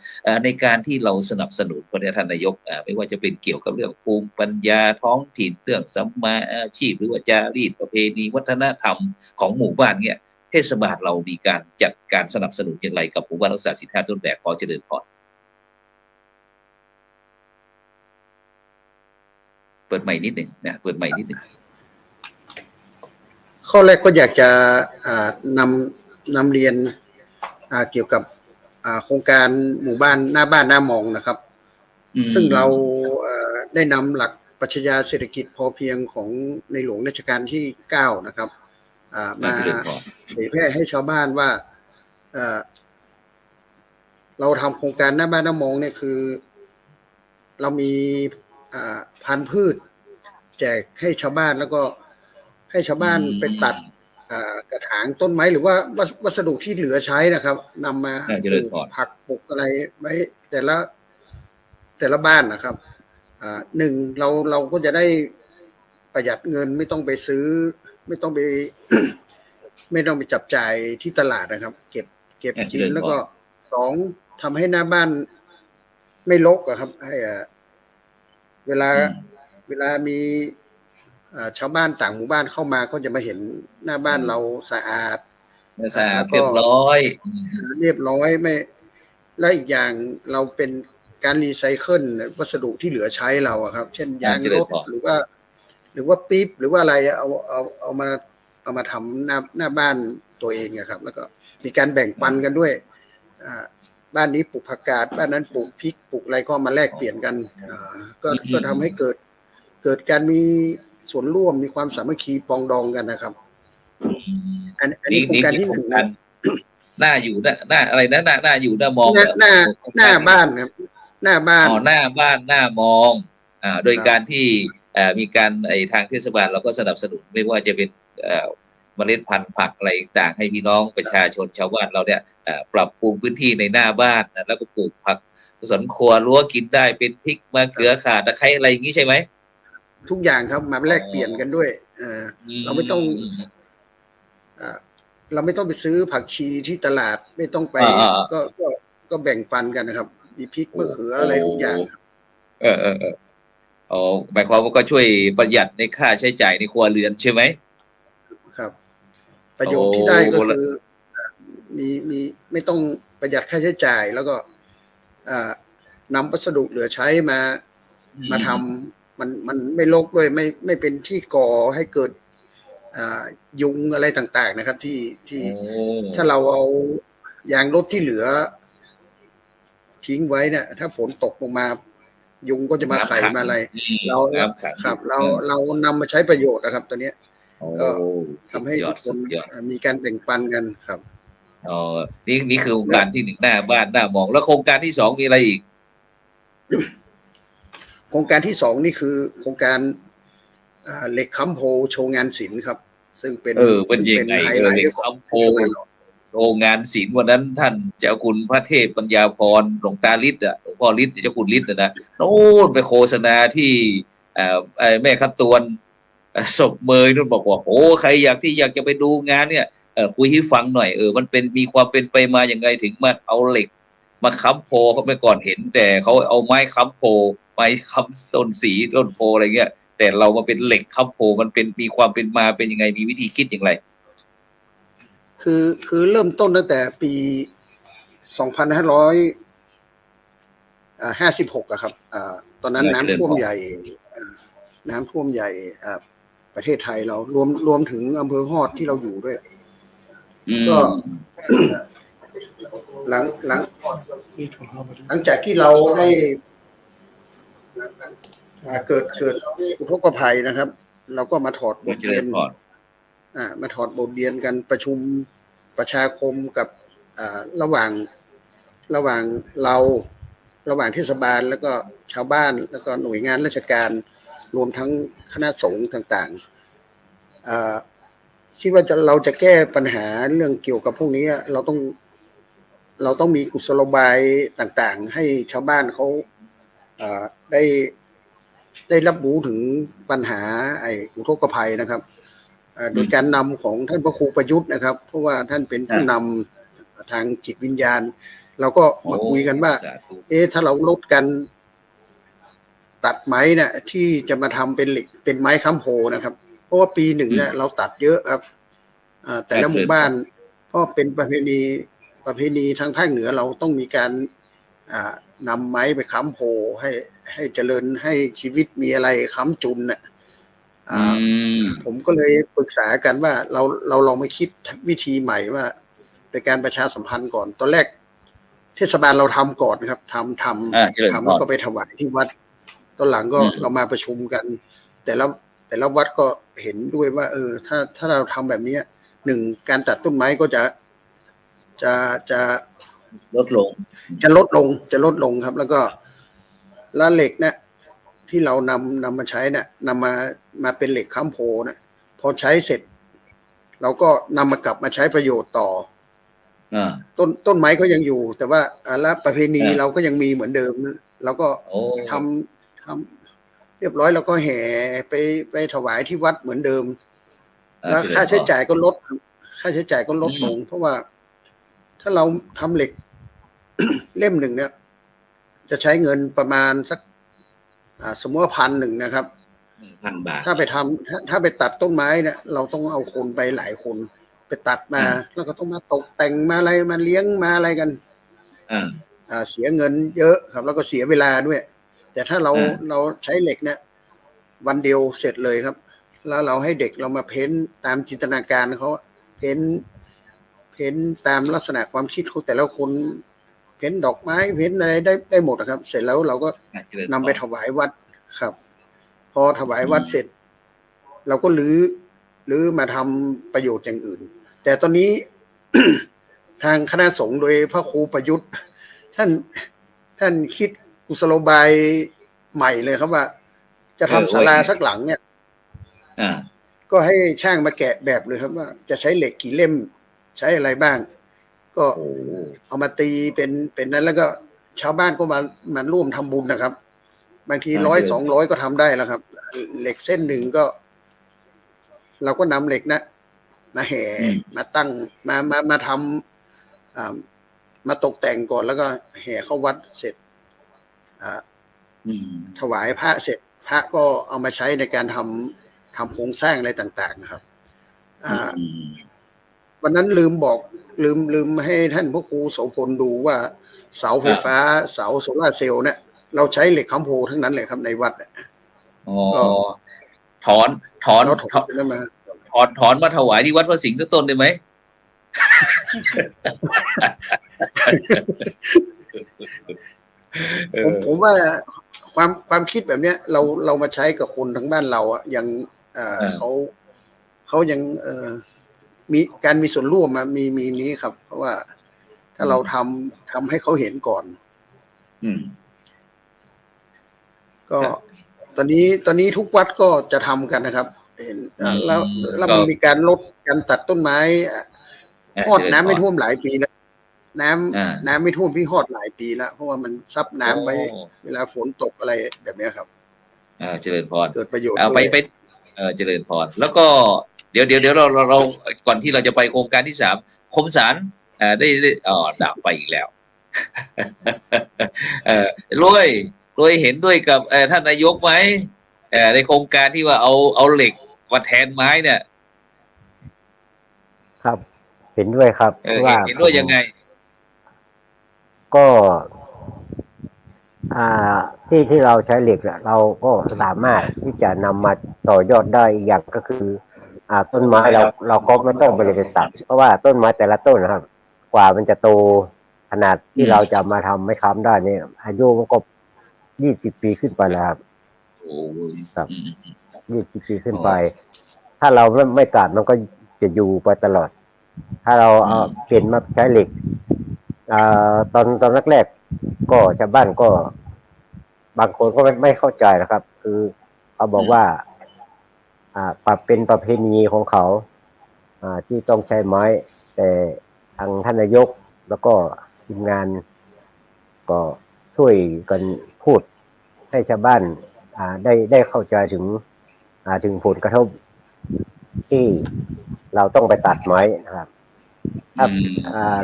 ในการที่เราสนับสนุนคนนี้ท่านนายกไม่ว่าจะเป็นเกี่ยวกับเรื่องภูมิปัญญาท้องถิ่นเรื่องสัมมาอาชีพหรือว่าจารีตประเพณีวัฒนธรรมของหมู่บ้านเนี่ยเทศบาลเรามีการจัดการสนับสนุนอย่างไรกับหมู่บ้านรักษาศีล5ต้นแบบขอเจริญพรเปิดใหม่นิดหนึ่งเปิดใหม่นิดหนึ่งข้อแรกก็อยากจะนำเรียนเกี่ยวกับโครงการหมู่บ้านหน้าบ้านหน้ามองนะครับซึ่งเราได้นำหลักปรัชญาเศรษฐกิจพอเพียงของในหลวงรัชกาลที่9นะครับมาเผยแพร่ให้ชาวบ้านว่าเราทำโครงการหน้าบ้านหน้ามองเนี่ยคือเรามีพันธุ์พืชแจกให้ชาวบ้านแล้วก็ให้ชาวบ้านไปตัดกระถางต้นไม้หรือว่าวัสดุที่เหลือใช้นะครับนำมาปลูกผักปลูกอะไรไว้แต่ละบ้านนะครับหนึ่งเราก็จะได้ประหยัดเงินไม่ต้องไปซื้อไม่ต้องไป ไม่ต้องไปจับจ่ายที่ตลาดนะครับเก็บกินแล้วก็2ทำให้หน้าบ้านไม่รกครับให้เวลามีชาวบ้านต่างหมู่บ้านเข้ามาก็จะมาเห็นหน้าบ้านเราสะอาดเรียบร้อยไม่และอีกอย่างเราเป็นการรีไซเคิลวัสดุที่เหลือใช้เราครับเช่นยางรถหรือว่าปี๊บหรือว่าอะไรเอามาทำหน้าบ้านตัวเองครับแล้วก็มีการแบ่งปันกันด้วยบ้านนี้ปลูกผักกาดบ้านนั้นปลูกพริกปลูกอะไรก็มาแลกเปลี่ยนกันก็ทำให้เกิดการมีส่วนร่วมมีความสามัคคีปองดองกันนะครับอันนี้โครงการที่1นะหน้าอยู่หน้าอะไรนะหน้าอยู่หน้ามองหน้าบ้านครับหน้าบ้านหน้าบ้านหน้ามองโดยการที่มีการทางเทศบาลเราก็สนับสนุนไม่ว่าจะเป็นเมล็ดพันธุ์ผักอะไรต่างให้พี่น้องประชาชนชาวบ้านเราเนี่ยปรับปรุงพื้นที่ในหน้าบ้านแล้วก็ปลูกผักสวนครัวรั้วกินได้เป็นพริกมะเขือข่าตะไคร้อะไรอย่างนี้ใช่ไหมทุกอย่างครับมาแลกเปลี่ยนกันด้วยเราไม่ต้องไปซื้อผักชีที่ตลาดไม่ต้องไปก็แบ่งปันกันนะครับมีพริกมะเขืออะไรทุกอย่างหมายความว่าก็ช่วยประหยัดในค่าใช้จ่ายในครัวเรือนใช่ไหมครับประโยชน์ที่ได้ก็คือมีไม่ต้องประหยัดค่าใช้จ่ายแล้วก็ม นำวัสดุเหลือใช้มาทำมันไม่รกด้วยไม่เป็นที่ก่อให้เกิดยุงอะไรต่างๆนะครับที่ถ้าเราเอายางรถที่เหลือทิ้งไว้เนี่ยถ้าฝนตกลงมายุงก็จะมาไข่มาอะไรเราครับเรานำมาใช้ประโยชน์นะครับตัวเนี้ยก็ทำให้ทุกคนมีการแบ่งปันกันครับอ๋อนี่คือโครงการที่1หน้าบ้านหน้ามองแล้วโครงการที่2มีอะไรอีกโครงการที่2นี่คือโครงการเหล็กค้ำโพโชว์งานศิลป์ครับซึ่งเป็นยังไงเหล็กค้ำโพโรงงานศิลป์วันนั้นท่านเจ้าคุณพระเทพปัญญาพรหลวงตาฤทธิ์หลวงพ่อฤทธิ์เจ้าคุณฤทธิ์นะโน่นไปโฆษณาที่แม่คัตตวนศพเมยนู่นบอกว่าโหใครอยากจะไปดูงานเนี่ยคุยให้ฟังหน่อยมันเป็นมีความเป็นไปมาอย่างไงถึงมาเอาเหล็กมาค้ำโพเขาเมื่อก่อนเห็นแต่เขาเอาไม้ค้ำโพไม้ค้ำต้นสีต้นโพอะไรเงี้ยแต่เรามาเป็นเหล็กค้ำโพมันเป็นมีความเป็นมาเป็นยังไงมีวิธีคิดอย่างไรคือเริ่มต้นตั้งแต่ปี2556อะครับตอนนั้นน้ำท่วมใหญ่ประเทศไทยเรารวมถึงอำเภอฮอดที่เราอยู่ด้วยก็หลังจากที่เราได้เกิดอุทกภัยนะครับเราก็มาถอดบทเรียนกันประชุมประชาคมกับระหว่างเทศบาลแล้วก็ชาวบ้านแล้วก็หน่วยงานราชการรวมทั้งคณะสงฆ์ต่างๆคิดว่าเราจะแก้ปัญหาเรื่องเกี่ยวกับพวกนี้เราต้องมีกุศโลบายต่างๆให้ชาวบ้านเขาได้รับรู้ถึงปัญหาอุทกภัยนะครับโดยการนำของท่านพระครูประยุทธ์นะครับเพราะว่าท่านเป็นผู้นำทางจิตวิญญาณเราก็มาคุยกันว่าถ้าเราลดกันตัดไม้เนี่ยที่จะมาทำเป็นเหล็กเป็นไม้ค้ำโพนะครับเพราะว่าปีหนึ่งเนี่ยเราตัดเยอะครับแต่ละหมู่บ้านเพราะเป็นประเพณีทางภาคเหนือเราต้องมีการนำไม้ไปค้ำโพให้เจริญให้ชีวิตมีอะไรค้ำจุนน่ะผมก็เลยปรึกษากันว่าเราลองมาคิดวิธีใหม่ว่าโดยการประชาสัมพันธ์ก่อนตอนแรกเทศบาลเราทำก่อนครับทำแล้วก็ไปถวายที่วัดตอนหลังก็เรามาประชุมกันแต่ละวัดก็เห็นด้วยว่าถ้าเราทำแบบนี้การตัดต้นไม้ก็จะลดลงครับแล้วก็เหล็กเนี่ยที่เรานำมาใช้เนี่ยนำมาเป็นเหล็กค้ำโพเนี่ยพอใช้เสร็จเราก็นำมากลับมาใช้ประโยชน์ต่อต้นไม้ก็ยังอยู่แต่ว่าแล้วประเพณีเราก็ยังมีเหมือนเดิมเราก็ทำเรียบร้อยแล้วก็แห่ไปถวายที่วัดเหมือนเดิมแล้วค่าใช้จ่ายก็ลดลงเพราะว่าถ้าเราทำเหล็ก เล่มหนึ่งเนี่ยจะใช้เงินประมาณสักสมมติว่า1,000นะครับ1,000 บาทถ้าไปตัดต้นไม้เนี่ยเราต้องเอาคนไปหลายคนไปตัดมาแล้วก็ต้องมาตกแต่งมาอะไรมาเลี้ยงมาอะไรกันเสียเงินเยอะครับแล้วก็เสียเวลาด้วยแต่ถ้าเราใช้เหล็กเนี่ยวันเดียวเสร็จเลยครับแล้วเราให้เด็กเรามาเพ้นตามจินตนาการเขาเพ้นตามลักษณะความคิดของแต่ละคนเพ้นดอกไม้เพ้นอะไรได้หมดนะครับเสร็จแล้วเราก็นำไปถวายวัดครับพอถวายวัดเสร็จเราก็รื้อมาทำประโยชน์อย่างอื่นแต่ตอนนี้ ทางคณะสงฆ์โดยพระครูประยุทธ์ท่านคิดกุศโลบายใหม่เลยครับว่าจะทำศาลาสักหลังเนี่ยก็ให้ช่างมาแกะแบบเลยครับว่าจะใช้เหล็กกี่เล่มใช้อะไรบ้างก็เอามาตีเป็นนั้นแล้วก็ชาวบ้านก็มาร่วมทำบุญนะครับบางที100-200ก็ทำได้แล้วครับเหล็กเส้นหนึ่งก็เราก็นำเหล็กนะมาแห่มาตั้งมาทำมาตกแต่งก่อนแล้วก็แห่เข้าวัดเสร็จถวายพระเสร็จพระก็เอามาใช้ในการทำโครงสร้างอะไรต่างๆนะครับวันนั้นลืมให้ท่านพระครูโสพลดูว่า เสาไฟฟ้าเสาโซล่าร์เซลล์เนี่ยเราใช้เหล็กค้ำโพทั้งนั้นเลยครับในวัดเนี่ย อ๋อ ก็ ถอน เราถอนนั่นมา ถอนมาถวายที่วัดพระสิงห์สักต้นได้ไหม ผมว่าความคิดแบบเนี้ยเรามาใช้กับคนทั้งบ้านเราอ่ะยังเขายังมีการมีส่วนร่วมมามีนี้ครับ เพราะว่าถ้าเราทำให้เขาเห็นก่อน ก็ตอนนี้ทุกวัดก็จะทำกันนะครับ เห็นแล้วมันมีการลดการตัดต้นไม้ฮอดน้ำไม่ท่วมหลายปีแล้วน้ำไม่ท่วมพี่ฮอดหลายปีแล้วเพราะว่ามันซับน้ำไว้เวลาฝนตกอะไรแบบนี้ครับเจริญพร เกิดประโยชน์ ไปเจริญพรแล้วก็เดี๋ยวเราก่อนที่เราจะไปโครงการที่3คมสารได้ดับไปอีกแล้วโดยเห็นด้วยกับท่านนายกไหมในโครงการที่ว่าเอาเหล็กมาแทนไม้เนี่ยครับเห็นด้วยครับว่าเห็นด้วยยังไงก็ที่เราใช้เหล็กเราก็สามารถที่จะนำมาต่อยอดได้อย่างก็คือต้นไม้เราก็ไม่ต้องไปเลยตัดเพราะว่าต้นไม้แต่ละต้นนะครับกว่ามันจะโตขนาดที่เราจะมาทำไม้ค้ำได้เนี่ยอายุมันก็20 ปีขึ้นไปแล้วครับครับ20 ปีขึ้นไปถ้าเราไม่ตัดมันก็จะอยู่ไปตลอดถ้าเราเปลี่ยนมาใช้เหล็กตอนแรกๆก็ชาวบ้านก็บางคนก็ไม่เข้าใจนะครับคือเขาบอกว่าปรับเป็นประเพณีของเขาที่ต้องใช้ไม้แต่ทางท่านนายกแล้วก็ทีมงานก็ช่วยกันพูดให้ชาวบ้านได้เข้าใจถึงผลกระทบที่เราต้องไปตัดไม้นะครับ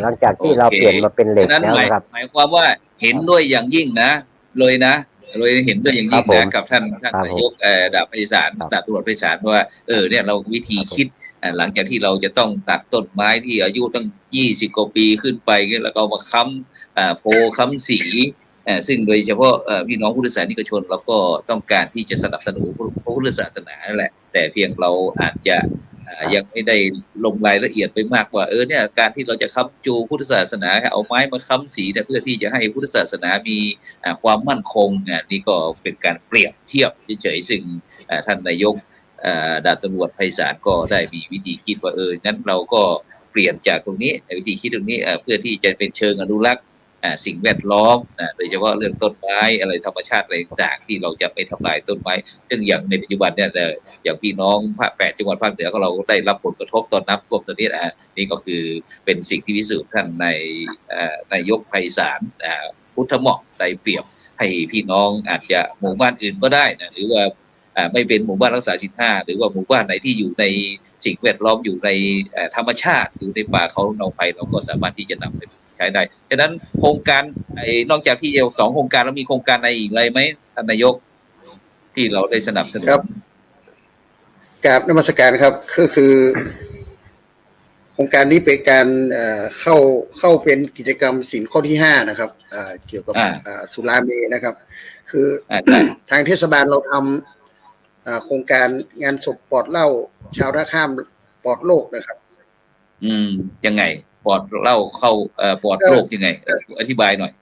หลังจากที่เราเปลี่ยนมาเป็นเหล็กแล้วนะครับหมายความว่าเห็นด้วยอย่างยิ่งนะเลยเห็นด้วยอย่างยิ่งนะกับท่านนายกดาบไพศาลดาบตำรวจไพศาลว่าเนี่ยเราวิธีคิดหลังจากที่เราจะต้องตัดต้นไม้ที่อายุตั้ง20 กว่าปีขึ้นไปแล้วก็มาค้ำโพค้ำสีซึ่งโดยเฉพาะพี่น้องพุทธศาสนิกชนเราก็ต้องการที่จะสนับสนุนพระพุทธศาสนาแหละแต่เพียงเราอาจจะยังไม่ได้ลงรายละเอียดไปมากกว่าเนี่ยการที่เราจะค้ำจูพุทธศาสนาเอาไม้มาค้ำสีเพื่อที่จะให้พุทธศาสนามีความมั่นคงนี่ก็เป็นการเปรียบเทียบเฉยๆซึ่งท่านนายกดาบตำรวจไพศาลก็ได้มีวิธีคิดว่างั้นเราก็เปลี่ยนจากตรงนี้วิธีคิดตรงนี้เพื่อที่จะเป็นเชิงอนุรักษ์สิ่งแวดล้อมโดยเฉพาะเรื่องต้นไม้อะไรธรรมชาติอะไรต่างๆที่เราจะไม่ทำลายต้นไม้ซึ่งอย่างในปัจจุบันเนี่ยอย่างพี่น้องภาค8จังหวัดภาคเหนือของเราได้รับผลกระทบตอนน้ำท่วมตอนนี้นี่ก็คือเป็นสิ่งที่พิสูจน์ท่านในนายกไพศาลพุทธเหมาะได้เปรียบให้พี่น้องอาจจะหมู่บ้านอื่นก็ได้นะหรือว่าไม่เป็นหมู่บ้านรักษาศีล5หรือว่าหมู่บ้านไหนที่อยู่ในสิ่งแวดล้อมอยู่ในธรรมชาติอยู่ในป่าเขาเนาไผ่เราก็สามารถที่จะนำไปใช้ได้ฉะนั้นโครงการนอกจากที่2 โครงการแล้วมีโครงการในอีกอะไรไหมท่านนายกที่เราได้สนับสนุนครับกราบนมัสการครับก็คือโครงการนี้เป็นการเข้าเป็นกิจกรรมศีลข้อที่5นะครับเกี่ยวกับสุราเมนะครับคือทางเทศบาลเราทำโครงการงานศพปลอดเหล้าชาวท่าข้ามปลอดโรคนะครับยังไงปลอดเหล้าเข้าปลอดโรคยังไงอธิบายหน่อย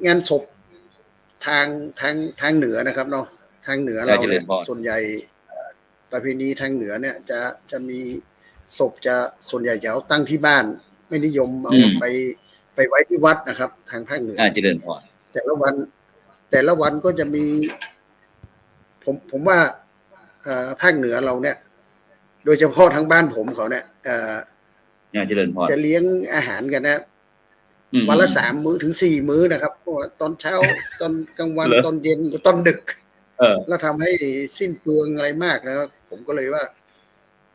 งานศพทางเหนือนะครับเนาะทางเหนือเราส่วนใหญ่ประเพณีทางเหนือเนี่ยจะมีศพจะส่วนใหญ่จะเอาตั้งที่บ้านไม่นิยมเอาไปไว้ที่วัดนะครับทางภาคเหนือเจริญพรแต่ละวันก็จะมีผมว่าภาคเหนือเราเนี่ยโดยเฉพาะทางบ้านผมเขาเนี่ยเจริญพรจะเลี้ยงอาหารกันนะวันละ3 มื้อถึง4 มื้อนะครับเพราะว่าตอนเช้าตอนกลางวันตอนเย็นตอนดึกแล้วทำให้สิ้นเปลืองอะไรมากนะครับผมก็เลยว่า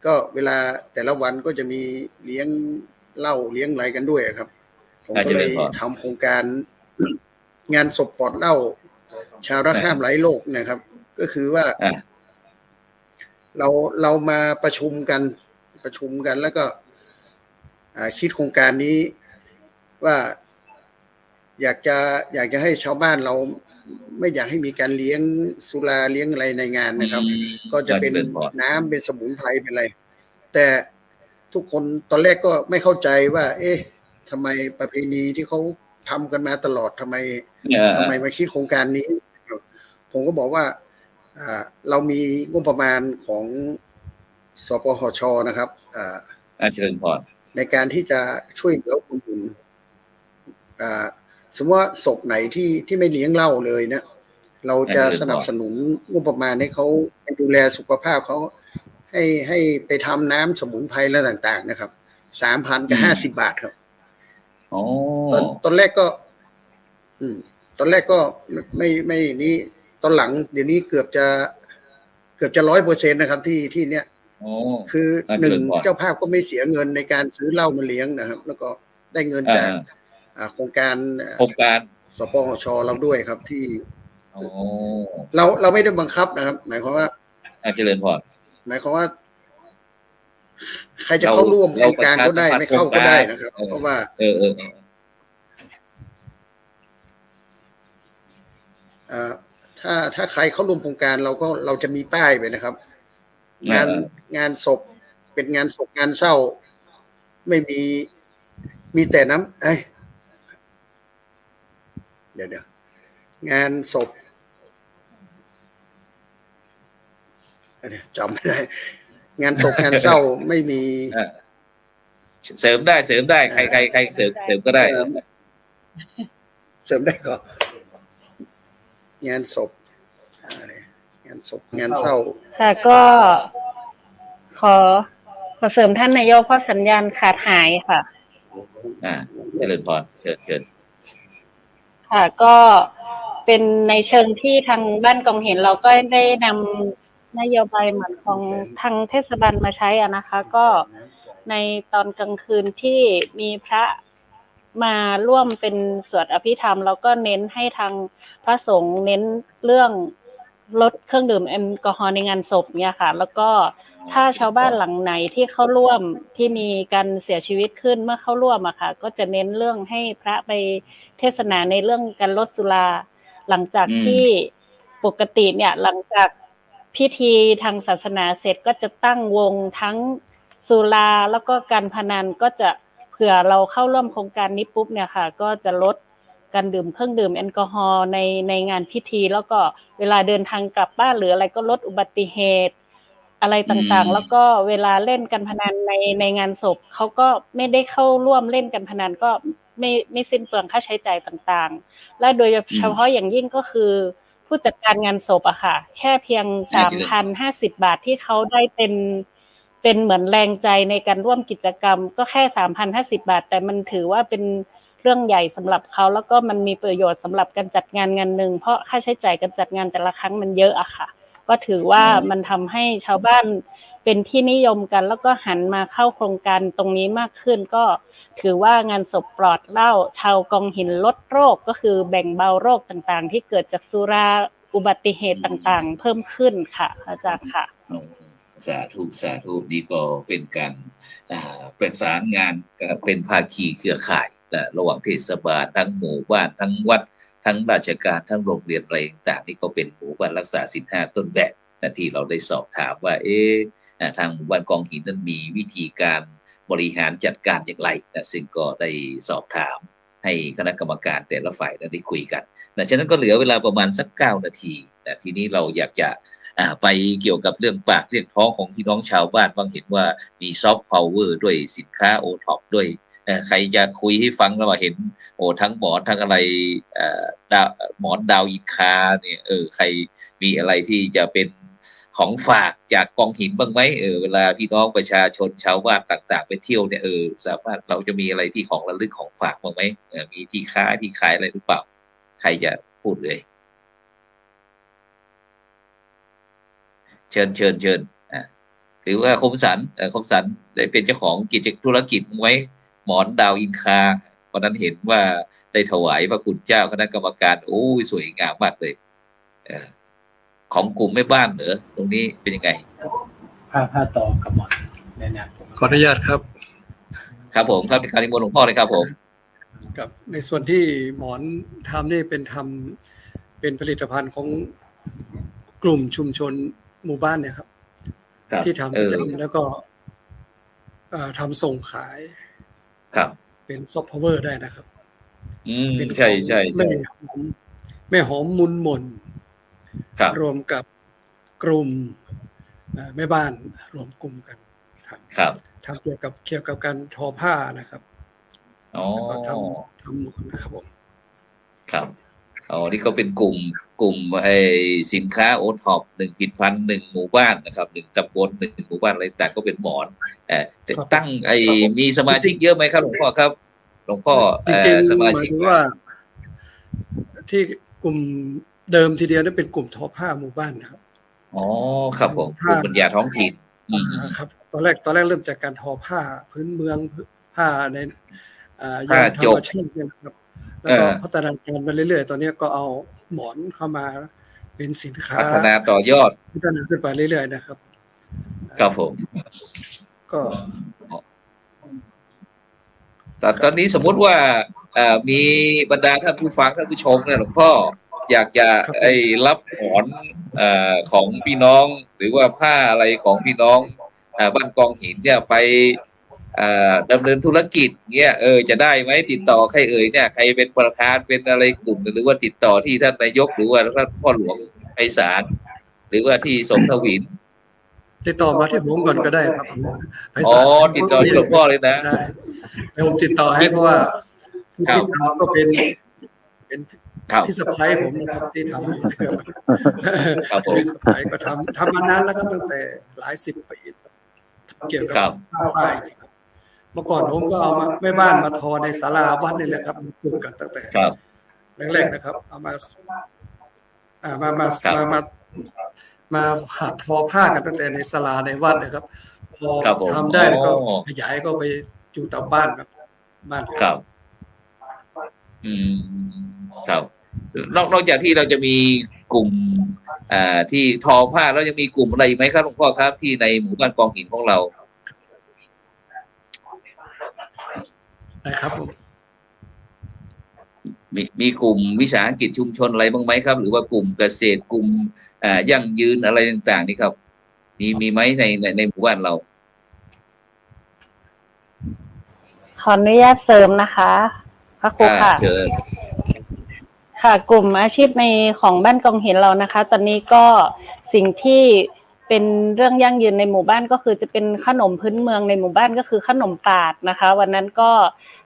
ก็เวลาแต่ละวันก็จะมีเลี้ยงเหล้าเลี้ยงอะไรกันด้วยครับผมก็เลยทำโครงการงานศพปลอดเหล้าชาวท่าข้ามไร้โรคนะครับก็คือว่าเรามาประชุมกันแล้วก็คิดโครงการนี้ ว่าอยากจะให้ชาวบ้านเราไม่อยากให้มีการเลี้ยงสุราเลี้ยงอะไรในงานนะครับ ก็จะเป็นน้ำเป็นสมุนไพรเป็นอะไรแต่ทุกคนตอนแรกก็ไม่เข้าใจว่า เอ๊ะทำไมประเพณีที่เขาทำกันมาตลอดทำไมมาคิดโครงการนี้ผมก็บอกว่าเรามีงบประมาณของสปหช.นะครับเจริญพรในการที่จะช่วยเหลือคนอื่นสมมติว่าศพไหนที่ไม่เลี้ยงเหล้าเลยเนี่ยเราจะสนับสนุนงบประมาณให้เขาดูแลสุขภาพเขาให้ไปทำน้ำสมุนไพรและต่างๆนะครับ3,000 กับ 50 บาทครับตอนแรกก็ไม่นี้ตอนหลังเดี๋ยวนี้เกือบจะ 100% นะครับที่เนี้ยคือ1เจ้าภาพก็ไม่เสียเงินในการซื้อเหล้ามาเลี้ยงนะครับ แล้วก็ได้เงินจากโครงการสปหช.เราด้วยครับที่เราไม่ได้บังคับนะครับหมายความว่าเจริญพรหมายความว่าใครจะเข้าร่วมโครงการก็ได้ไม่เข้าก็ได้นะครับเพราะว่าถ้าใครเข้าร่วมโครงการเราจะมีป้ายไปนะครับงานศพเป็นงานศพงานเศร้าไม่มีแต่น้ำเดี๋ยวงานศพจำไม่ได้งานศพงานเศร้าไม่มีเสริมได้ใครเสริมก็ได้เสริมได้ก็งานศพงานเศร้าค่ะก็ขอเสริมท่านนายกเพราะสัญญาณขาดหายค่ะเจริญพรเชิญค่ะก็เป็นในเชิงที่ทางบ้านกองเห็นเราก็ได้นำนโยบายเหมือนของทางเทศบาลมาใช้นะคะก็ในตอนกลางคืนที่มีพระมาร่วมเป็นสวดอภิธรรมแล้วก็เน้นให้ทางพระสงฆ์เน้นเรื่องลดเครื่องดื่มแอลกอฮอล์ในงานศพเนี่ยค่ะแล้วก็ถ้าชาวบ้านหลังไหนที่เข้าร่วมที่มีการเสียชีวิตขึ้นเมื่อเข้าร่วมอะค่ะก็จะเน้นเรื่องให้พระไปเทศนาในเรื่องการลดสุราหลังจากที่ปกติเนี่ยหลังจากพิธีทางศาสนาเสร็จก็จะตั้งวงทั้งสุราแล้วก็การพนันก็จะเผื่อเราเข้าร่วมโครงการนี้ปุ๊บเนี่ยค่ะก็จะลดการดื่มเครื่องดื่มแอลกอฮอล์ในงานพิธีแล้วก็เวลาเดินทางกลับบ้านหรืออะไรก็ลดอุบัติเหตุอะไรต่างๆแล้วก็เวลาเล่นการพนันในงานศพเขาก็ไม่ได้เข้าร่วมเล่นการพนันก็ไม่สิ้นเปลืองค่าใช้จ่ายต่างๆและโดยเฉพาะอย่างยิ่งก็คือผู้จัดการงานศพอะค่ะแค่เพียง 3,050 บาทที่เขาได้เป็นเหมือนแรงใจในการร่วมกิจกรรมก็แค่ 3,050 บาทแต่มันถือว่าเป็นเรื่องใหญ่สำหรับเขาแล้วก็มันมีประโยชน์สำหรับการจัดงานหนึ่งเพราะค่าใช้จ่ายการจัดงานแต่ละครั้งมันเยอะอะค่ะก็ถือว่ามันทำให้ชาวบ้านเป็นที่นิยมกันแล้วก็หันมาเข้าโครงการตรงนี้มากขึ้นก็ถือว่างานศพปลอดเหล้าชาวกองหินลดโรคก็คือแบ่งเบาโรคต่างๆที่เกิดจากสุราอุบัติเหตุต่างๆเพิ่มขึ้นค่ะอาจารย์ค่ะสาธุนี่ก็เป็นการประสานงานเป็นภาคีเครือข่ายระหว่างเทศบาลทั้งหมู่บ้านทั้งวัดทั้งราชการทั้งโรงเรียนอะไรต่างๆนี่ก็เป็นหมู่บ้านรักษาศีล 5ต้นแบบที่เราได้สอบถามว่าทางหมู่บ้านกองหินนั้นมีวิธีการบริหารจัดการอย่างไรซึ่งก็ได้สอบถามให้คณะกรรมการแต่ละฝ่ายได้คุยกันฉะนั้นก็เหลือเวลาประมาณสัก9 นาทีทีนี้เราอยากจะไปเกี่ยวกับเรื่องปากเรื่องท้องของพี่น้องชาวบ้านบางเห็นว่ามีซอฟต์พาวเวอร์ด้วยสินค้าโอท็อปด้วยใครจะคุยให้ฟังแล้วว่าเห็นทั้งหมอนทั้งอะไรหมอนดาวอินคาเนี่ยใครมีอะไรที่จะเป็นของฝากจากกองหินบ้างไหมเวลาพี่น้องประชาชนชาวบ้านต่างๆไปเที่ยวเนี่ยสามารถเราจะมีอะไรที่ของระลึกของฝากบ้างไหมมีที่ค้าที่ขายอะไรหรือเปล่าใครจะพูดเลยเชิญถือว่าคมสันได้เป็นเจ้าของกิจธุรกิจไว้หมอนดาวอินคาวันนั้นเห็นว่าได้ถวายพระคุณเจ้าคณะกรรมการโอ้ยสวยงามมากเลยของกลุ่มแม่บ้านเหรอตรงนี้เป็นยังไงผ้าต่อกับหมอนเนี่ยขออนุญาตครับครับผมครับการนิมนต์หลวงพ่อเลยครับผม กับในส่วนที่หมอนทำนี่เป็นผลิตภัณฑ์ของกลุ่มชุมชนหมู่บ้านเนี่ยครับที่ทำประจำแล้วก็ทำส่งขายครับเป็นซอฟต์พาวเวอร์ได้นะครับเป็นใช่ใช่แม่หอมมุนหม่นรวมกับกลุ่มแม่บ้านรวมกลุ่มกันทำเกี่ยวกับการทอผ้านะครับแล้วก็ทำหมอนนะครับผมครับนี่ก็เป็นกลุ่มสินค้าโอท็อป1 ผลิตภัณฑ์1 หมู่บ้านนะครับ1 ตำบล1 หมู่บ้านอะไรต่างก็เป็นหมอนตั้งมีสมาชิกเยอะไหมครับหลวงพ่อครับหลวงพ่อสมาชิกว่าที่กลุ่มเดิมทีเดียวนั่นเป็นกลุ่มทอผ้าหมู่บ้านนะครับครับผมกลุ่มปัญญาท้องถิ่นครับตอนแรกเริ่มจากการทอผ้าพื้นเมืองผ้าในผ้าจกนะครับแล้วก็พัฒนาการไปเรื่อยๆตอนนี้ก็เอาหมอนเข้ามาเป็นสินค้าพัฒนาต่อยอดพัฒนาขึ้นไปเรื่อยๆนะครับครับผมก็แต่ตอนนี้สมมุติว่ามีบรรดาท่านผู้ฟังท่านผู้ชมเนี่ยหลวงพ่ออยากจะรับหมอนของพี่น้องหรือว่าผ้าอะไรของพี่น้องบ้านกองหินเนี่ยไปดำเนินธุรกิจเงี้ยจะได้ไหมติดต่อใครเนี่ยใครเป็นประธานเป็นอะไรกลุ่มหรือว่าติดต่อที่ท่านนายกหรือว่าท่านพ่อหลวงไพศาลหรือว่าที่สมทวินติดต่อมาที่ผมก่อนก็ได้ครับติดต่อที่หลวงพ่อเลยนะเดี๋ยวผมติดต่อให้เพราะว่าผู้ที่ทำก็เป็นพี่สะพ้ายผมนะครับที่ทำพี่สะพ้ายก็ทำมานานแล้วครับตั้งแต่หลาย10 ปีเกี่ยวกับผ้าฝ้ายครับเมื่อก่อนผมก็เอามาแม่บ้านมาทอในศาลาวัดนี่แหละครับปลูกกันตั้งแต่แรกๆนะครับเอามาหัดทอผ้ากันตั้งแต่ในศาลาในวัดนะครับพอทำได้แล้วก็ขยายก็ไปอยู่ตามบ้านครับครับครับนอกจากที่เราจะมีกลุ่มที่ทอผ้าแล้วยังมีกลุ่มอะไรไหมครับหลวงพ่อครับที่ในหมู่บ้านกองหินของเรานะครับมีกลุ่มวิสาหกิจชุมชนอะไรบ้างไหมครับหรือว่ากลุ่มเกษตรกลุ่มยั่งยืนอะไรต่างๆนี่ครับมีไหมในหมู่บ้านเราขออนุญาตเสริมนะคะพระครูค่ะเชิญค่ะกลุ่มอาชีพในของบ้านกองหินเรานะคะตอนนี้ก็สิ่งที่เป็นเรื่องยั่งยืนในหมู่บ้านก็คือจะเป็นขนมพื้นเมืองในหมู่บ้านก็คือขนมปาดนะคะวันนั้นก็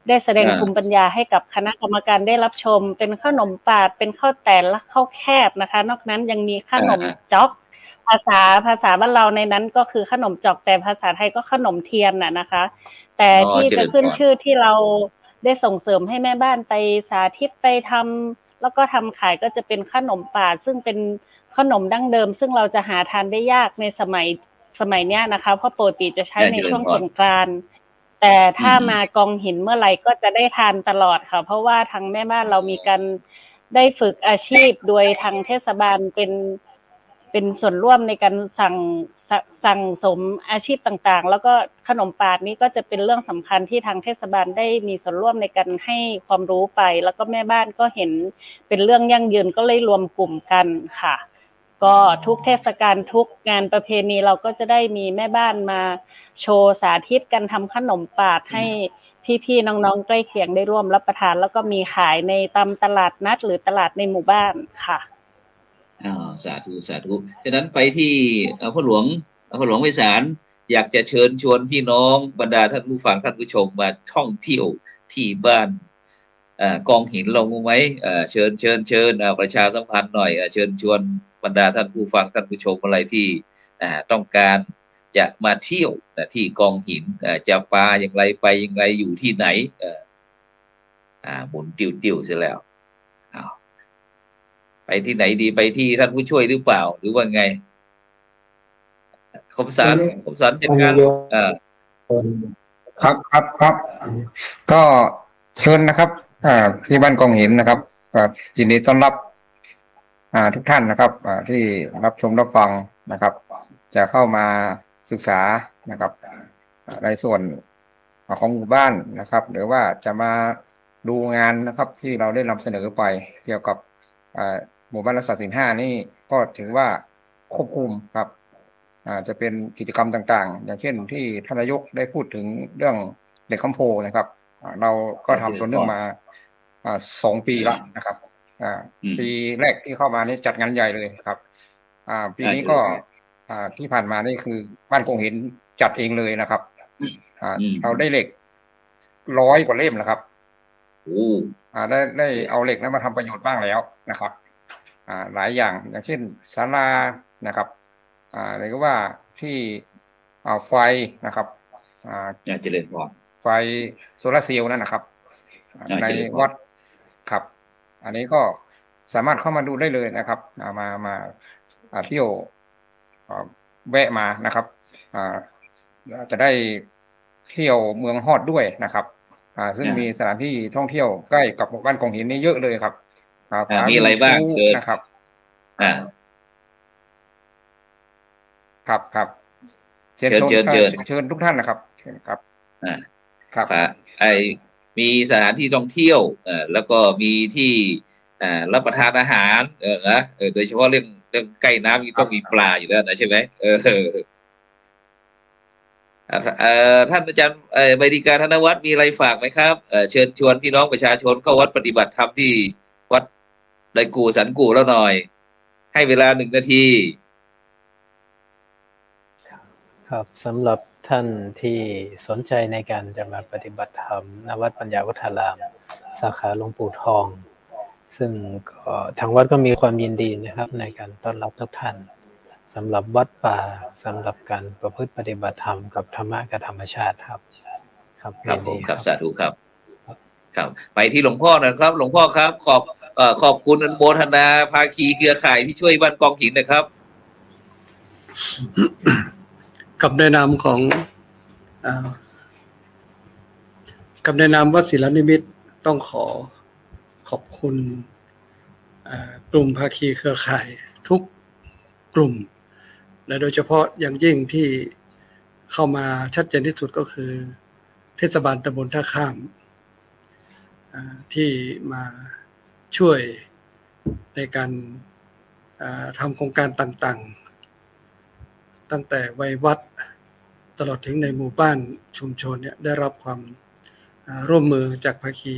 ได้แสดงภูมิปัญญาให้กับคณะกรรมการได้รับชมเป็นขนมปาดเป็นข้าวแต่นและข้าวแคบนะคะนอกนั้นยังมีขนมจ๊อกภาษาบ้านเราในนั้นก็คือขนมจอกแต่ภาษาไทยก็ขนมเทียนนะคะแต่ที่จะขึ้นชื่อที่เราได้ส่งเสริมให้แม่บ้านไปสาธิตไปทำแล้วก็ทำขายก็จะเป็นขนมปาดซึ่งเป็นขนมดั้งเดิมซึ่งเราจะหาทานได้ยากในสมัยเนี้ยนะคะเพราะปกติจะใช้ในช่วงสงกรานต์แต่ถ้ามากองหินเมื่อไหร่ก็จะได้ทานตลอดค่ะเพราะว่าทางแม่บ้านเรามีการได้ฝึกอาชีพโดยทางเทศบาลเป็นส่วนร่วมในการสั่งสมอาชีพต่างๆแล้วก็ขนมปาดนี้ก็จะเป็นเรื่องสำคัญที่ทางเทศบาลได้มีส่วนร่วมในการให้ความรู้ไปแล้วก็แม่บ้านก็เห็นเป็นเรื่องยั่งยืนก็เลยรวมกลุ่มกันค่ะก็ทุกเทศกาลทุกงานประเพณีเราก็จะได้มีแม่บ้านมาโชว์สาธิตการทำขนมปาดให้พี่ๆน้องๆใกล้เคียงได้ร่วมรับประทานแล้วก็มีขายในตามตลาดนัดหรือตลาดในหมู่บ้านค่ะสาธุฉะนั้นไปที่พ่อหลวงไพศาลอยากจะเชิญชวนพี่น้องบรรดาท่านผู้ฟังท่านผู้ชมมาท่องเที่ยวที่บ้านกองหินเราไหมเชิญประชาสัมพันธ์หน่อยเชิญชวนบรรดาท่านผู้ฟังท่านผู้ชมอะไรที่ต้องการจะมาเที่ยวที่กองหินจะปาอย่างไรไปอย่างไรอยู่ที่ไหนหมุนติ้วเสียแล้วไปที่ไหนดีไปที่ท่านผู้ช่วยหรือเปล่าหรือว่าไงคมสันจัดการครับก็เชิญนะครับที่บ้านกองหินนะครับยินดีต้อนรับทุกท่านนะครับที่รับชมรับฟังนะครับจะเข้ามาศึกษานะครับในส่วนของหมู่บ้านนะครับหรือว่าจะมา ดูงานนะครับ ที่เราได้นำเสนอไปเกี่ยวกับหมู่บ้านรักษาศีล5นี่ก็ถือว่าควบคุมครับจะเป็นกิจกรรมต่างๆอย่างเช่นที่ท่านนายกได้พูดถึงเรื่องเด็กคำโพนะครับเราก็ทำส่วนเรื่องมา2 ปีแล้วนะครับปีแรกที่เข้ามานี่จัดงานใหญ่เลยครับปีนี้ก็ที่ผ่านมานี่คือบ้านคงเห็นจัดเองเลยนะครับเราได้เหล็ก100 กว่าเล่มแล้วครับได้เอาเหล็กนั้นมาทำประโยชน์บ้างแล้วนะครับหลายอย่างอย่างเช่นศาลานะครับหรือว่าที่ไฟนะครับเจริญพรไฟโซลาร์เซลล์นั่นนะครับในวัดครับอันนี้ก็สามารถเข้ามาดูได้เลยนะครับมาเที่ยวแวะมานะครับจะได้เที่ยวเมืองฮอดด้วยนะครับซึ่งมีสถานที่ท่องเที่ยวใกล้กับหมู่บ้านกองหินนี่เยอะเลยครับมีอะไรบ้างเชิญนะครับครับเชิญทุกท่านนะครับครับครับมีสถานที่ท่องเที่ยวแล้วก็มีที่รับประทานอาหารนะโดยเฉพาะเรื่องใกล้น้ำต้องมีปลาอยู่แล้วนะใช่ไหมท่านอาจารย์ใบดิกาธนวัฒน์มีอะไรฝากไหมครับเชิญชวนพี่น้องประชาชนเข้าวัดปฏิบัติธรรมที่วัดไดกูสันกูแล้วหน่อยให้เวลา1 นาทีครับสำหรับท่านที่สนใจในการจะมาปฏิบัติธรรมณวัดปัญญาวุฒารามสาขาหลวงปู่ทองซึ่งก็ทางวัดก็มีความยินดีนะครับในการต้อนรับทุกท่านสำหรับวัดป่าสำหรับการประพฤติปฏิบัติธรรมกับธรรมะกับธรรมชาติครับครับผมครับสาธุครับไปที่หลวงพ่อนะครับหลวงพ่อครับขอบคุณอนุโมทนาภาคีเครือข่ายที่ช่วยบ้านกองหินนะครับกับในนามของกับในนามวัดศิลานิมิตรต้องขอบคุณกลุ่มภาคีเครือข่ายทุกกลุ่มและโดยเฉพาะอย่างยิ่งที่เข้ามาชัดเจนที่สุดก็คือเทศบาลตำบลท่าข้ามที่มาช่วยในการทำโครงการต่างๆตั้งแต่วัยวัดตลอดถึงในหมู่บ้านชุมชนเนี่ยได้รับความร่วมมือจากภาคี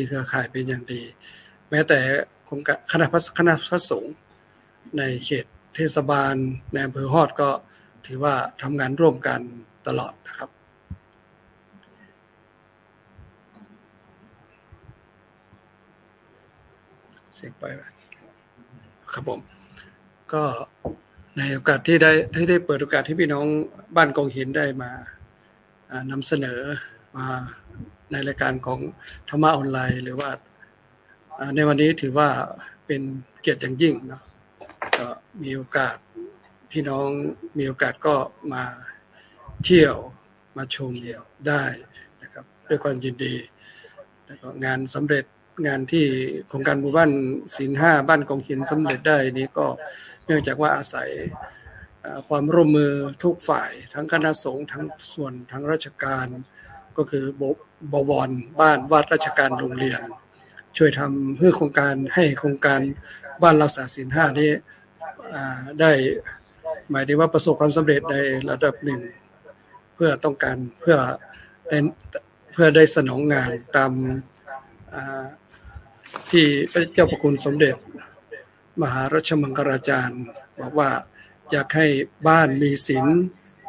เครือข่ายเป็นอย่างดีแม้แต่โครงการคณะพระสงฆ์ในเขตเทศบาลในอำเภอฮอดก็ถือว่าทำงานร่วมกันตลอดนะครับเสียงไปครับผมก็ในโอกาสที่ได้เปิดโอกาสที่พี่น้องบ้านกองหินได้มานำเสนอมาในรายการของธรรมะออนไลน์หรือว่าในวันนี้ถือว่าเป็นเกียรติอย่างยิ่งเนาะก็มีโอกาสพี่น้องมีโอกาสก็มาเที่ยวมาชมได้นะครับด้วยความยินดีแล้วก็งานสำเร็จงานที่โครงการหมู่บ้านศีล5บ้านกองหินสำเร็จได้นี้ก็เนื่องจากว่าอาศัยความร่วมมือทุกฝ่ายทั้งคณะสงฆ์ทั้งส่วนทั้งราชการก็คือบวรบ้านวัดราชการโรงเรียนช่วยทำเพื่อโครงการให้โครงการบ้านรักษาศีล5นี้ได้หมายถึงว่าประสบความสำเร็จในระดับหนึ่งเพื่อต้องการเพื่อได้สนองงานตามที่พระเจ้าประคุณสมเด็จมหารัชมังคลาจารย์บอกว่าอยากให้บ้านมีศีล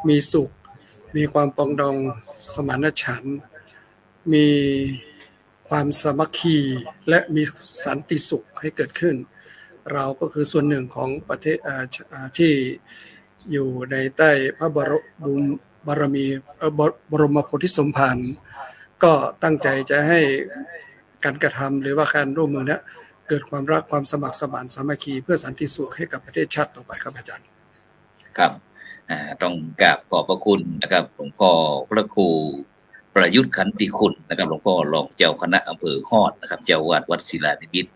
มีสุขมีความปรองดองสมานฉันท์มีความสามัคคีและมีสันติสุขให้เกิดขึ้นเราก็คือส่วนหนึ่งของประเทศที่อยู่ในใต้พระบารมีบรมโพธิสมภารก็ตั้งใจจะให้การกระทำหรือว่าการร่วมมือนี้เกิดความรักความสมัครสมานสามัคคีเพื่อสันติสุขให้กับประเทศชาติต่อไปครับอาจารย์ครับต้องกราบขอบพระคุณนะครับหลวงพ่อพระครูประยุทธ์ขันติคุณนะครับหลวงพ่อรองเจ้าคณะอำเภอฮอดนะครับเจ้าวาดวัดศิลานิมิตร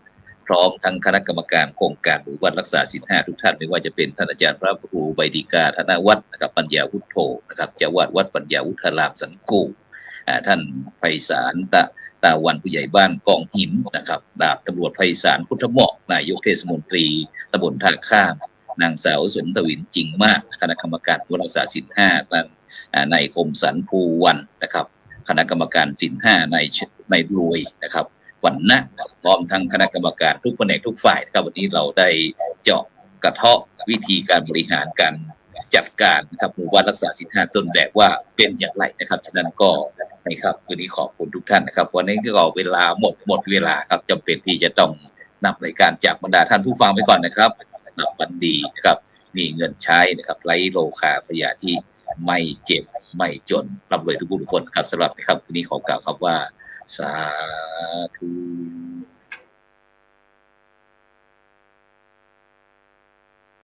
พร้อมทั้งคณะกรรมการโครงการหมู่บ้านรักษาศีล5ทุกท่านไม่ว่าจะเป็นท่านอาจารย์พระครูใบดิกาธนวัฒน์นะครับปัญญาวุฒโธนะครับเจ้าวาดวัดปัญญาวุฒารามสันกูท่านไพศาล ตาวันผู้ใหญ่บ้านกองหินนะครับดาบตำรวจไพศาลพุทธเหมาะนายกเทศมนตรีตำบลท่าข้ามนางสาวสนทวินจริงมากคณะกรรมการผู้รักษาศีล5นายคมสันภูวันนะครับคณะกรรมการศีล5นายรวยนะครับวันนะพร้อมทั้งคณะกรรมการทุกแผนกทุกฝ่ายนะครับวันนี้เราได้เจาะกระเทาะวิธีการบริหารการจัดการนะครับหมู่บ้านรักษาศีล5ต้นแบบว่าเป็นอย่างไรนะครับฉะนั้นก็นะครับวันนี้ขอบคุณทุกท่านนะครับวันนี้ก็เวลาหมดเวลาครับจำเป็นที่จะต้องนำรายการจากบรรดาท่านผู้ฟังไปก่อนนะครับหลับฝันดีนะครับมีเงินใช้นะครับไร้โลคาพยาที่ไม่เจ็บไม่จนร่ำรวยทุกคนครับสำหรับนะครับวันนี้ขอกล่าวครับว่าสาธุ